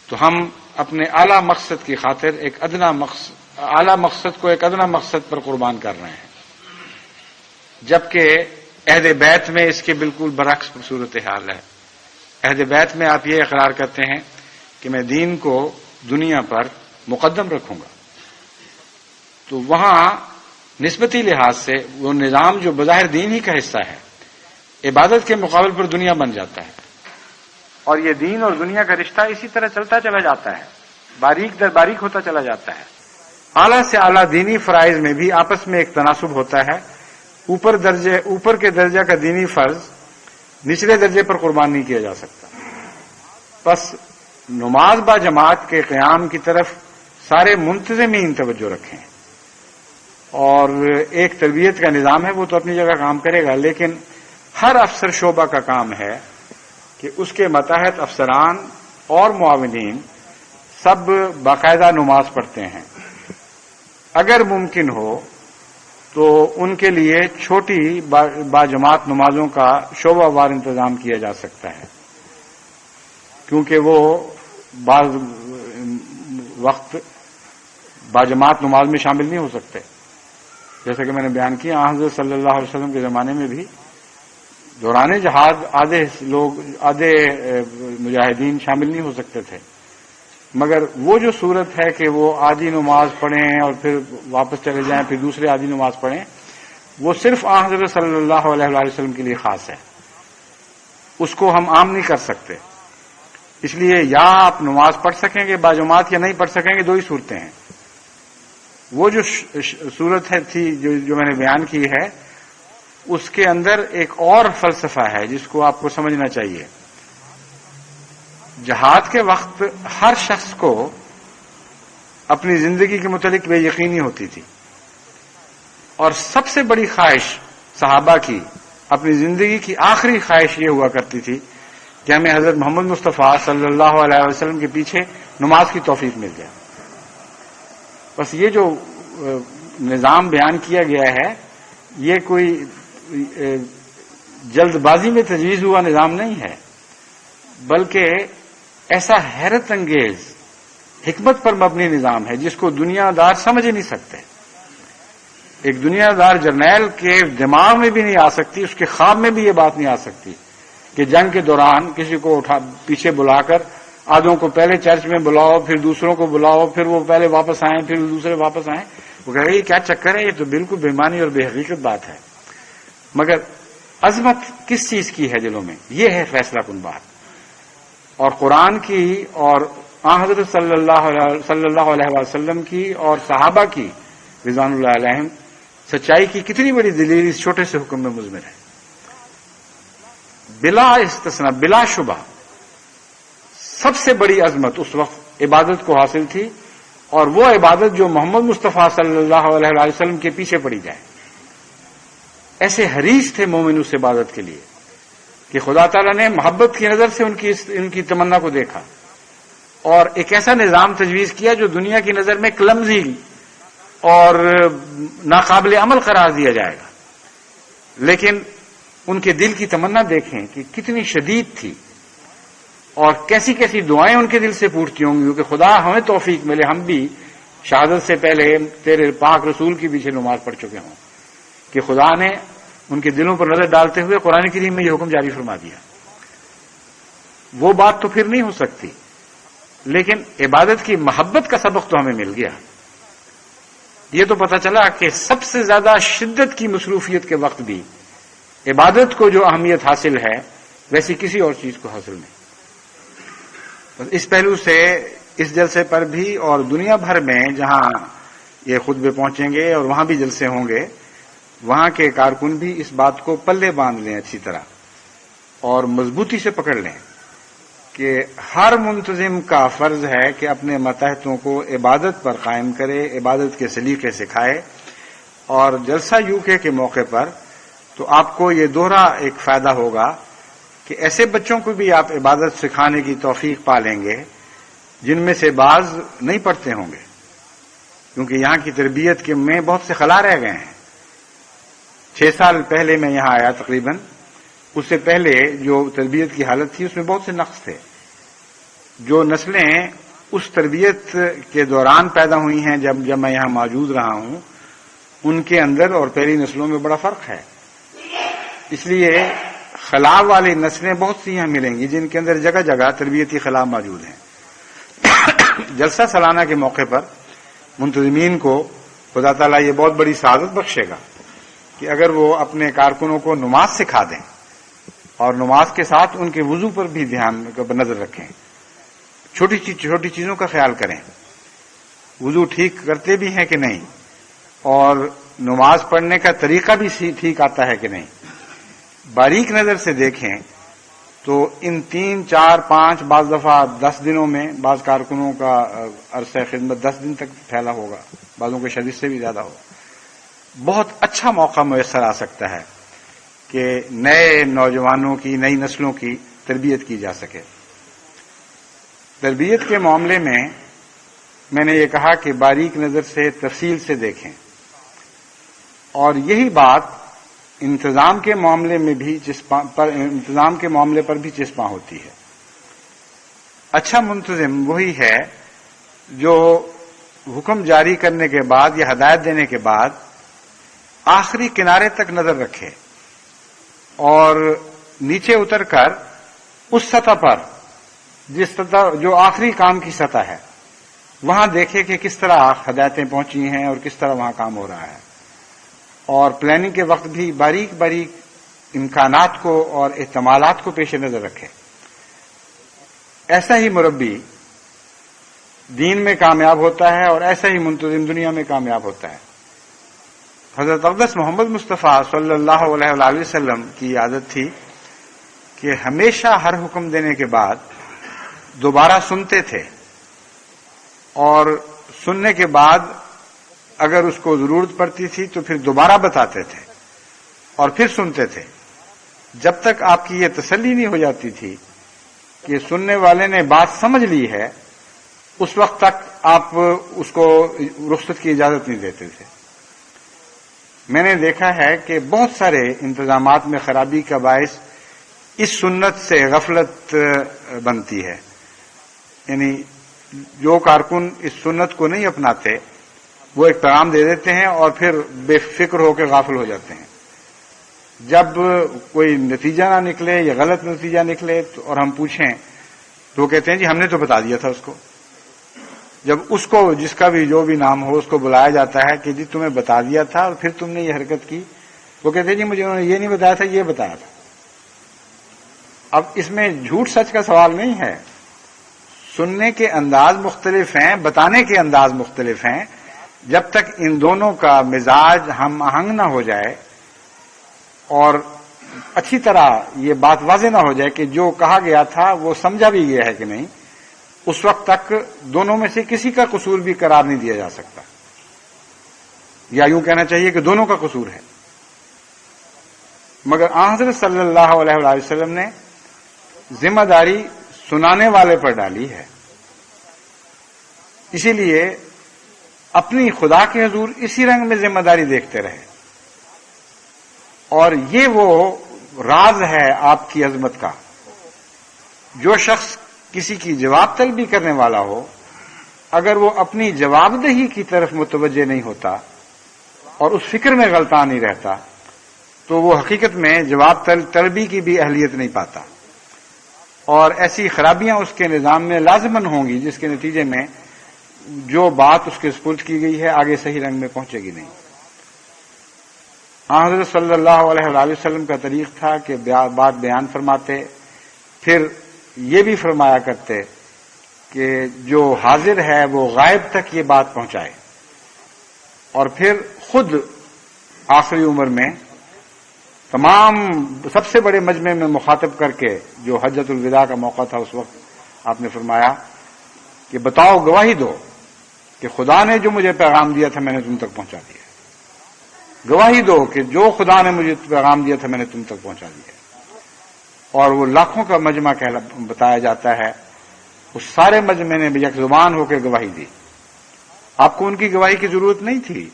تو ہم اپنے اعلی مقصد کی خاطر اعلی مقصد کو ایک ادنا مقصد پر قربان کر رہے ہیں، جبکہ عہد بیت میں اس کے بالکل برعکس صورتحال ہے۔ عہد بیت میں آپ یہ اقرار کرتے ہیں کہ میں دین کو دنیا پر مقدم رکھوں گا، تو وہاں نسبتی لحاظ سے وہ نظام جو بظاہر دین ہی کا حصہ ہے، عبادت کے مقابل پر دنیا بن جاتا ہے، اور یہ دین اور دنیا کا رشتہ اسی طرح چلتا چلا جاتا ہے، باریک در باریک ہوتا چلا جاتا ہے۔ اعلیٰ سے اعلیٰ دینی فرائض میں بھی آپس میں ایک تناسب ہوتا ہے۔ اوپر کے درجہ کا دینی فرض نچلے درجے پر قربان نہیں کیا جا سکتا۔ بس نماز با جماعت کے قیام کی طرف سارے منتظمین توجہ رکھیں، اور ایک تربیت کا نظام ہے وہ تو اپنی جگہ کام کرے گا، لیکن ہر افسر شعبہ کا کام ہے کہ اس کے ماتحت افسران اور معاونین سب باقاعدہ نماز پڑھتے ہیں۔ اگر ممکن ہو تو ان کے لیے چھوٹی باجماعت نمازوں کا شعبہ وار انتظام کیا جا سکتا ہے، کیونکہ وہ بعض وقت باجماعت نماز میں شامل نہیں ہو سکتے۔ جیسا کہ میں نے بیان کیا، حضرت صلی اللہ علیہ وسلم کے زمانے میں بھی دوران جہاد آدھے مجاہدین شامل نہیں ہو سکتے تھے، مگر وہ جو صورت ہے کہ وہ آدھی نماز پڑھیں اور پھر واپس چلے جائیں، پھر دوسرے آدھی نماز پڑھیں، وہ صرف حضرت صلی اللہ علیہ وسلم کے لیے خاص ہے، اس کو ہم عام نہیں کر سکتے۔ اس لیے یا آپ نماز پڑھ سکیں گے باجماعت یا نہیں پڑھ سکیں گے، دو ہی صورتیں ہیں۔ وہ جو صورت تھی جو میں نے بیان کی ہے، اس کے اندر ایک اور فلسفہ ہے جس کو آپ کو سمجھنا چاہیے۔ جہاد کے وقت ہر شخص کو اپنی زندگی کے متعلق بے یقینی ہوتی تھی، اور سب سے بڑی خواہش صحابہ کی، اپنی زندگی کی آخری خواہش یہ ہوا کرتی تھی کہ ہمیں حضرت محمد مصطفیٰ صلی اللہ علیہ وسلم کے پیچھے نماز کی توفیق مل جائے۔ بس یہ جو نظام بیان کیا گیا ہے، یہ کوئی جلد بازی میں تجویز ہوا نظام نہیں ہے، بلکہ ایسا حیرت انگیز حکمت پر مبنی نظام ہے جس کو دنیا دار سمجھ ہی نہیں سکتے۔ ایک دنیا دار جرنیل کے دماغ میں بھی نہیں آ سکتی، اس کے خواب میں بھی یہ بات نہیں آ سکتی کہ جنگ کے دوران کسی کو پیچھے بلا کر آدھوں کو پہلے چرچ میں بلاؤ، پھر دوسروں کو بلاؤ، پھر وہ پہلے واپس آئیں، پھر دوسرے واپس آئیں۔ وہ کہہ رہے یہ کیا چکر ہے، یہ تو بالکل بے معنی اور بے حقیقت بات ہے۔ مگر عظمت کس چیز کی ہے دلوں میں، یہ ہے فیصلہ کن بات۔ اور قرآن کی اور حضرت صلی اللہ علیہ وسلم کی اور صحابہ کی رضوان اللہ علیہم سچائی کی کتنی بڑی دلیری اس چھوٹے سے حکم میں مضمر ہے۔ بلا استثناء، بلا شبہ سب سے بڑی عظمت اس وقت عبادت کو حاصل تھی، اور وہ عبادت جو محمد مصطفیٰ صلی اللہ علیہ وسلم کے پیچھے پڑی جائے۔ ایسے حریص تھے مومن اس عبادت کے لیے کہ خدا تعالیٰ نے محبت کی نظر سے ان کی تمنا کو دیکھا، اور ایک ایسا نظام تجویز کیا جو دنیا کی نظر میں کلمزی اور ناقابل عمل قرار دیا جائے گا، لیکن ان کے دل کی تمنا دیکھیں کہ کتنی شدید تھی، اور کیسی کیسی دعائیں ان کے دل سے پھوٹتی ہوں گی کہ خدا ہمیں توفیق ملے ہم بھی شہادت سے پہلے تیرے پاک رسول کی پیچھے نماز پڑھ چکے ہوں، کہ خدا نے ان کے دلوں پر نظر ڈالتے ہوئے قرآن کریم میں یہ حکم جاری فرما دیا۔ وہ بات تو پھر نہیں ہو سکتی، لیکن عبادت کی محبت کا سبق تو ہمیں مل گیا۔ یہ تو پتہ چلا کہ سب سے زیادہ شدت کی مصروفیت کے وقت بھی عبادت کو جو اہمیت حاصل ہے ویسی کسی اور چیز کو حاصل نہیں۔ اس پہلو سے اس جلسے پر بھی اور دنیا بھر میں جہاں یہ خطبے پہنچیں گے اور وہاں بھی جلسے ہوں گے، وہاں کے کارکن بھی اس بات کو پلے باندھ لیں اچھی طرح اور مضبوطی سے پکڑ لیں کہ ہر منتظم کا فرض ہے کہ اپنے ماتحتوں کو عبادت پر قائم کرے، عبادت کے سلیقے سکھائے۔ اور جلسہ یو کے موقع پر تو آپ کو یہ دوہرا ایک فائدہ ہوگا کہ ایسے بچوں کو بھی آپ عبادت سکھانے کی توفیق پا لیں گے جن میں سے بعض نہیں پڑھتے ہوں گے، کیونکہ یہاں کی تربیت کے میں بہت سے خلا رہ گئے ہیں۔ 6 سال پہلے میں یہاں آیا تقریباً، اس سے پہلے جو تربیت کی حالت تھی اس میں بہت سے نقص تھے۔ جو نسلیں اس تربیت کے دوران پیدا ہوئی ہیں جب میں یہاں موجود رہا ہوں، ان کے اندر اور پہلی نسلوں میں بڑا فرق ہے۔ اس لیے خلا والی نسلیں بہت سی یہاں ملیں گی جن کے اندر جگہ جگہ تربیتی خلا موجود ہیں۔ جلسہ سالانہ کے موقع پر منتظمین کو خدا تعالیٰ یہ بہت بڑی سعادت بخشے گا کہ اگر وہ اپنے کارکنوں کو نماز سکھا دیں اور نماز کے ساتھ ان کے وضو پر بھی دھیان نظر رکھیں، چھوٹی چیزوں کا خیال کریں، وضو ٹھیک کرتے بھی ہیں کہ نہیں، اور نماز پڑھنے کا طریقہ بھی ٹھیک آتا ہے کہ نہیں، باریک نظر سے دیکھیں تو ان 3 4 5 بعض دفعہ 10 دنوں میں بعض کارکنوں کا عرصہ خدمت 10 دن تک پھیلا ہوگا، بعضوں کے شدید سے بھی زیادہ ہوگا۔ بہت اچھا موقع میسر آ سکتا ہے کہ نئے نوجوانوں کی، نئی نسلوں کی تربیت کی جا سکے۔ تربیت کے معاملے میں نے یہ کہا کہ باریک نظر سے، تفصیل سے دیکھیں، اور یہی بات انتظام کے معاملے میں بھی انتظام کے معاملے پر بھی چسپاں ہوتی ہے۔ اچھا منتظم وہی ہے جو حکم جاری کرنے کے بعد یا ہدایت دینے کے بعد آخری کنارے تک نظر رکھے اور نیچے اتر کر اس سطح پر، جس سطح جو آخری کام کی سطح ہے، وہاں دیکھے کہ کس طرح ہدایتیں پہنچی ہیں اور کس طرح وہاں کام ہو رہا ہے، اور پلاننگ کے وقت بھی باریک باریک امکانات کو اور احتمالات کو پیش نظر رکھے۔ ایسا ہی مربی دین میں کامیاب ہوتا ہے اور ایسا ہی منتظم دنیا میں کامیاب ہوتا ہے۔ حضرت اقدس محمد مصطفیٰ صلی اللہ علیہ وآلہ وسلم کی عادت تھی کہ ہمیشہ ہر حکم دینے کے بعد دوبارہ سنتے تھے، اور سننے کے بعد اگر اس کو ضرورت پڑتی تھی تو پھر دوبارہ بتاتے تھے اور پھر سنتے تھے، جب تک آپ کی یہ تسلی نہیں ہو جاتی تھی کہ سننے والے نے بات سمجھ لی ہے، اس وقت تک آپ اس کو رخصت کی اجازت نہیں دیتے تھے۔ میں نے دیکھا ہے کہ بہت سارے انتظامات میں خرابی کا باعث اس سنت سے غفلت بنتی ہے، یعنی جو کارکن اس سنت کو نہیں اپناتے وہ ایک پیغام دے دیتے ہیں اور پھر بے فکر ہو کے غافل ہو جاتے ہیں۔ جب کوئی نتیجہ نہ نکلے یا غلط نتیجہ نکلے اور ہم پوچھیں تو وہ کہتے ہیں جی ہم نے تو بتا دیا تھا اس کو۔ جب اس کو جس کا بھی جو بھی نام ہو اس کو بلایا جاتا ہے کہ جی تمہیں بتا دیا تھا اور پھر تم نے یہ حرکت کی، وہ کہتے ہیں جی مجھے انہوں نے یہ نہیں بتایا تھا، یہ بتایا تھا۔ اب اس میں جھوٹ سچ کا سوال نہیں ہے، سننے کے انداز مختلف ہیں، بتانے کے انداز مختلف ہیں۔ جب تک ان دونوں کا مزاج ہم آہنگ نہ ہو جائے اور اچھی طرح یہ بات واضح نہ ہو جائے کہ جو کہا گیا تھا وہ سمجھا بھی گیا ہے کہ نہیں، اس وقت تک دونوں میں سے کسی کا قصور بھی قرار نہیں دیا جا سکتا، یا یوں کہنا چاہیے کہ دونوں کا قصور ہے۔ مگر آن حضرت صلی اللہ علیہ وآلہ وسلم نے ذمہ داری سنانے والے پر ڈالی ہے، اسی لیے اپنی خدا کے حضور اسی رنگ میں ذمہ داری دیکھتے رہے، اور یہ وہ راز ہے آپ کی عظمت کا۔ جو شخص کسی کی جواب طلبی کرنے والا ہو، اگر وہ اپنی جواب دہی کی طرف متوجہ نہیں ہوتا اور اس فکر میں غلطان نہیں رہتا تو وہ حقیقت میں جواب طلبی کی بھی اہلیت نہیں پاتا، اور ایسی خرابیاں اس کے نظام میں لازماً ہوں گی جس کے نتیجے میں جو بات اس کے سپرد کی گئی ہے آگے صحیح رنگ میں پہنچے گی نہیں۔ حضرت صلی اللہ علیہ وآلہ وسلم کا طریق تھا کہ بات بیان فرماتے، پھر یہ بھی فرمایا کرتے کہ جو حاضر ہے وہ غائب تک یہ بات پہنچائے، اور پھر خود آخری عمر میں تمام سب سے بڑے مجمع میں مخاطب کر کے، جو حجۃ الوداع کا موقع تھا اس وقت، آپ نے فرمایا کہ بتاؤ، گواہی دو کہ خدا نے جو مجھے پیغام دیا تھا میں نے تم تک پہنچا دیا، گواہی دو کہ جو خدا نے مجھے پیغام دیا تھا میں نے تم تک پہنچا دیا۔ اور وہ لاکھوں کا مجمع بتایا جاتا ہے، اس سارے مجمع نے یک زبان ہو کے گواہی دی۔ آپ کو ان کی گواہی کی ضرورت نہیں تھی،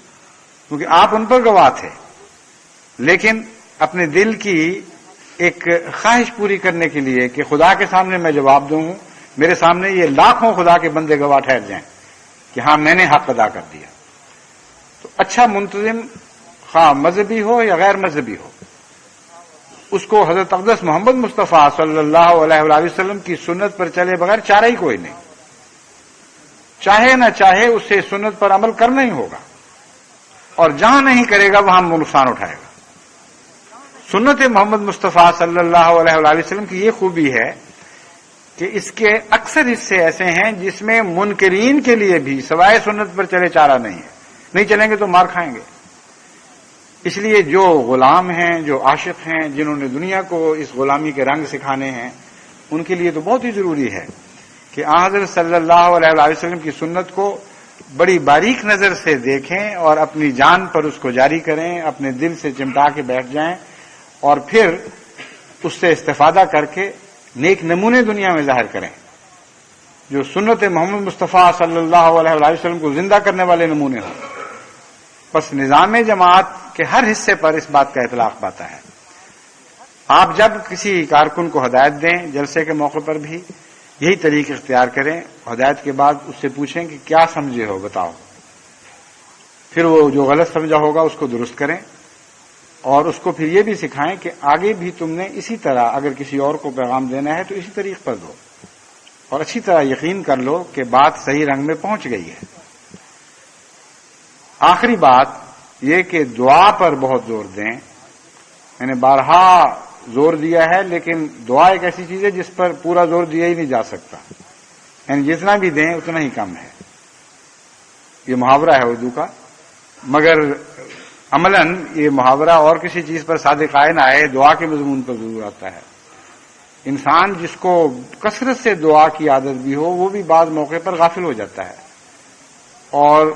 کیونکہ آپ ان پر گواہ تھے، لیکن اپنے دل کی ایک خواہش پوری کرنے کے لیے کہ خدا کے سامنے میں جواب دوں، میرے سامنے یہ لاکھوں خدا کے بندے گواہ ٹھہر جائیں کہ ہاں میں نے حق ادا کر دیا۔ تو اچھا منتظم، خواہ مذہبی ہو یا غیر مذہبی ہو، اس کو حضرت اقدس محمد مصطفیٰ صلی اللہ علیہ وآلہ وسلم کی سنت پر چلے بغیر چارہ ہی کوئی نہیں، چاہے نہ چاہے اسے سنت پر عمل کرنا ہی ہوگا، اور جہاں نہیں کرے گا وہاں نقصان اٹھائے گا۔ سنت محمد مصطفیٰ صلی اللہ علیہ وآلہ وسلم کی یہ خوبی ہے کہ اس کے اکثر حصے ایسے ہیں جس میں منکرین کے لیے بھی سوائے سنت پر چلے چارہ نہیں ہے، نہیں چلیں گے تو مار کھائیں گے۔ اس لیے جو غلام ہیں، جو عاشق ہیں، جنہوں نے دنیا کو اس غلامی کے رنگ سکھانے ہیں، ان کے لیے تو بہت ہی ضروری ہے کہ حضرت صلی اللہ علیہ وآلہ وسلم کی سنت کو بڑی باریک نظر سے دیکھیں اور اپنی جان پر اس کو جاری کریں، اپنے دل سے چمٹا کے بیٹھ جائیں، اور پھر اس سے استفادہ کر کے نیک نمونے دنیا میں ظاہر کریں، جو سنت محمد مصطفیٰ صلی اللہ علیہ وآلہ وسلم کو زندہ کرنے والے نمونے ہوں۔ بس نظام جماعت کے ہر حصے پر اس بات کا اطلاق پاتا ہے۔ آپ جب کسی کارکن کو ہدایت دیں، جلسے کے موقع پر بھی یہی طریق اختیار کریں، ہدایت کے بعد اس سے پوچھیں کہ کیا سمجھے ہو بتاؤ، پھر وہ جو غلط سمجھا ہوگا اس کو درست کریں، اور اس کو پھر یہ بھی سکھائیں کہ آگے بھی تم نے اسی طرح اگر کسی اور کو پیغام دینا ہے تو اسی طریق پر دو، اور اچھی طرح یقین کر لو کہ بات صحیح رنگ میں پہنچ گئی ہے۔ آخری بات یہ کہ دعا پر بہت زور دیں، میں نے بارہا زور دیا ہے، لیکن دعا ایک ایسی چیز ہے جس پر پورا زور دیا ہی نہیں جا سکتا، یعنی جتنا بھی دیں اتنا ہی کم ہے۔ یہ محاورہ ہے اردو کا، مگر عملاً یہ محاورہ اور کسی چیز پر صادق آئے نہ آئے، دعا کے مضمون پر ضرور آتا ہے۔ انسان جس کو کثرت سے دعا کی عادت بھی ہو، وہ بھی بعض موقع پر غافل ہو جاتا ہے، اور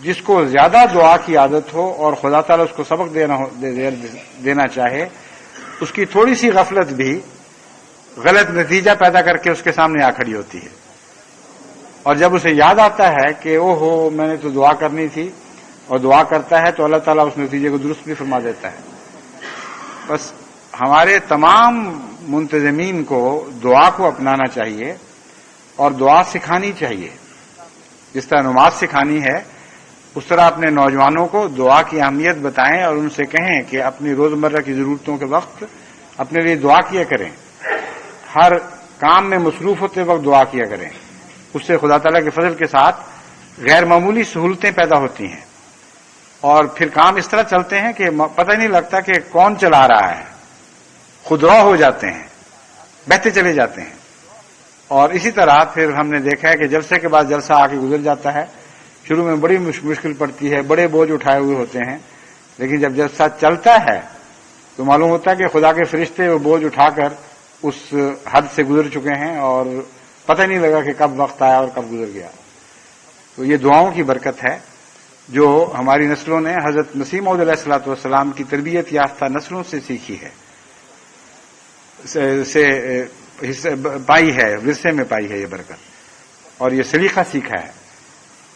جس کو زیادہ دعا کی عادت ہو اور خدا تعالیٰ اس کو سبق دینا چاہے، اس کی تھوڑی سی غفلت بھی غلط نتیجہ پیدا کر کے اس کے سامنے آ کھڑی ہوتی ہے، اور جب اسے یاد آتا ہے کہ او ہو میں نے تو دعا کرنی تھی، اور دعا کرتا ہے تو اللہ تعالیٰ اس نتیجے کو درست بھی فرما دیتا ہے۔ بس ہمارے تمام منتظمین کو دعا کو اپنانا چاہیے اور دعا سکھانی چاہیے، جس طرح نماز سکھانی ہے اس طرح اپنے نوجوانوں کو دعا کی اہمیت بتائیں، اور ان سے کہیں کہ اپنی روزمرہ کی ضرورتوں کے وقت اپنے لیے دعا کیا کریں، ہر کام میں مصروف ہوتے وقت دعا کیا کریں، اس سے خدا تعالیٰ کے فضل کے ساتھ غیر معمولی سہولتیں پیدا ہوتی ہیں، اور پھر کام اس طرح چلتے ہیں کہ پتہ ہی نہیں لگتا کہ کون چلا رہا ہے، خودرو ہو جاتے ہیں، بہتے چلے جاتے ہیں۔ اور اسی طرح پھر ہم نے دیکھا ہے کہ جلسے کے بعد جلسہ آ کے گزر جاتا ہے، شروع میں بڑی مشکل پڑتی ہے، بڑے بوجھ اٹھائے ہوئے ہوتے ہیں، لیکن جب جلسہ چلتا ہے تو معلوم ہوتا ہے کہ خدا کے فرشتے وہ بوجھ اٹھا کر اس حد سے گزر چکے ہیں، اور پتہ نہیں لگا کہ کب وقت آیا اور کب گزر گیا۔ تو یہ دعاؤں کی برکت ہے جو ہماری نسلوں نے حضرت مسیح موعود علیہ الصلوۃ والسلام کی تربیت یافتہ نسلوں سے سیکھی ہے، سے پائی ہے، ورثے میں پائی ہے یہ برکت، اور یہ سلیقہ سیکھا ہے،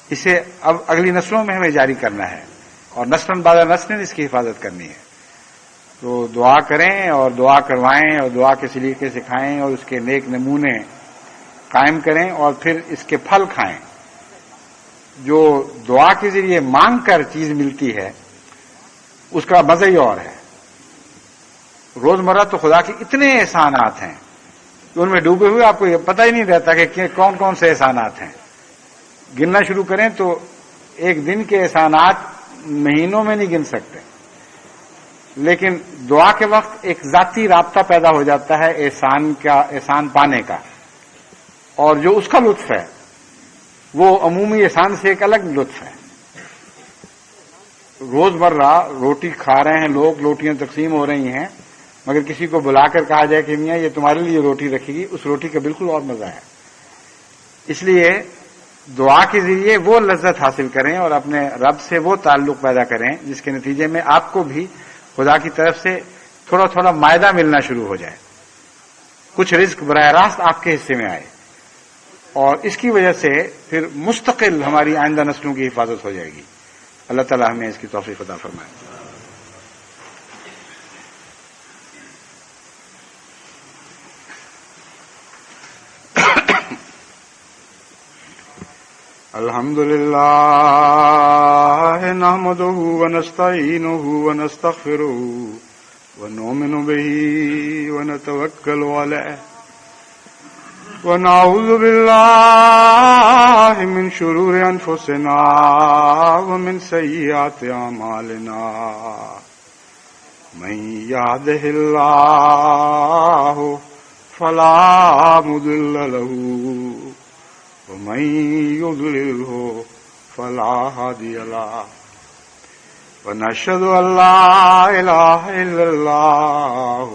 اسے اب اگلی نسلوں میں ہمیں جاری کرنا ہے، اور نسلاً بعد نسل اس کی حفاظت کرنی ہے۔ تو دعا کریں اور دعا کروائیں اور دعا کے سلیقے سکھائیں اور اس کے نیک نمونے قائم کریں، اور پھر اس کے پھل کھائیں۔ جو دعا کے ذریعے مانگ کر چیز ملتی ہے اس کا مزہ ہی اور ہے۔ روزمرہ تو خدا کے اتنے احسانات ہیں کہ ان میں ڈوبے ہوئے آپ کو یہ پتہ ہی نہیں رہتا کہ کون کون سے احسانات ہیں، گننا شروع کریں تو ایک دن کے احسانات مہینوں میں نہیں گن سکتے، لیکن دعا کے وقت ایک ذاتی رابطہ پیدا ہو جاتا ہے احسان پانے کا، اور جو اس کا لطف ہے وہ عمومی احسان سے ایک الگ لطف ہے۔ روز مرہ روٹی کھا رہے ہیں لوگ، روٹیاں تقسیم ہو رہی ہیں، مگر کسی کو بلا کر کہا جائے کہ میاں یہ تمہارے لیے روٹی رکھے گی، اس روٹی کا بالکل اور مزہ ہے۔ اس لیے دعا کے ذریعے وہ لذت حاصل کریں اور اپنے رب سے وہ تعلق پیدا کریں جس کے نتیجے میں آپ کو بھی خدا کی طرف سے تھوڑا تھوڑا مائدہ ملنا شروع ہو جائے، کچھ رزق براہ راست آپ کے حصے میں آئے، اور اس کی وجہ سے پھر مستقل ہماری آئندہ نسلوں کی حفاظت ہو جائے گی۔ اللہ تعالیٰ ہمیں اس کی توفیق عطا فرمائے۔ الحمد للہ نحمدہ ونستعینہ ونستغفرہ ونؤمن بہ ونتوکل علیہ ونعوذ باللہ من شرور انفسنا ومن سیئات اعمالنا من یہدہ اللہ فلا مضل لہ ومن يضلله فلا هادي له ونشهد أن لا إله إلا الله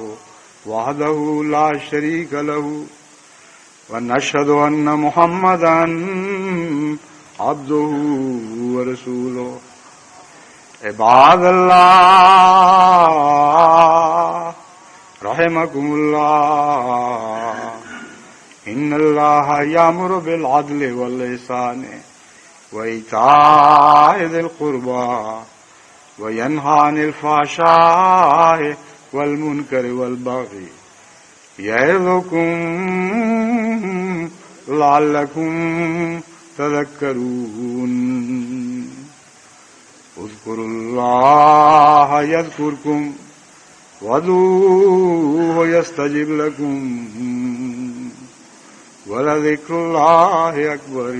وحده لا شريك له ونشهد أن محمدا عبده ورسوله عباد الله رحمكم الله ان اللہ یامر بالعدل والإحسان وإیتاء ذی القربى وینہی عن الفحشاء والمنکر والبغی یعظکم لعلکم تذکرون اذکروا اللہ یذکرکم وادعوہ یستجب لکم وَلَذِكْرُ اللَّهِ أَكْبَرُ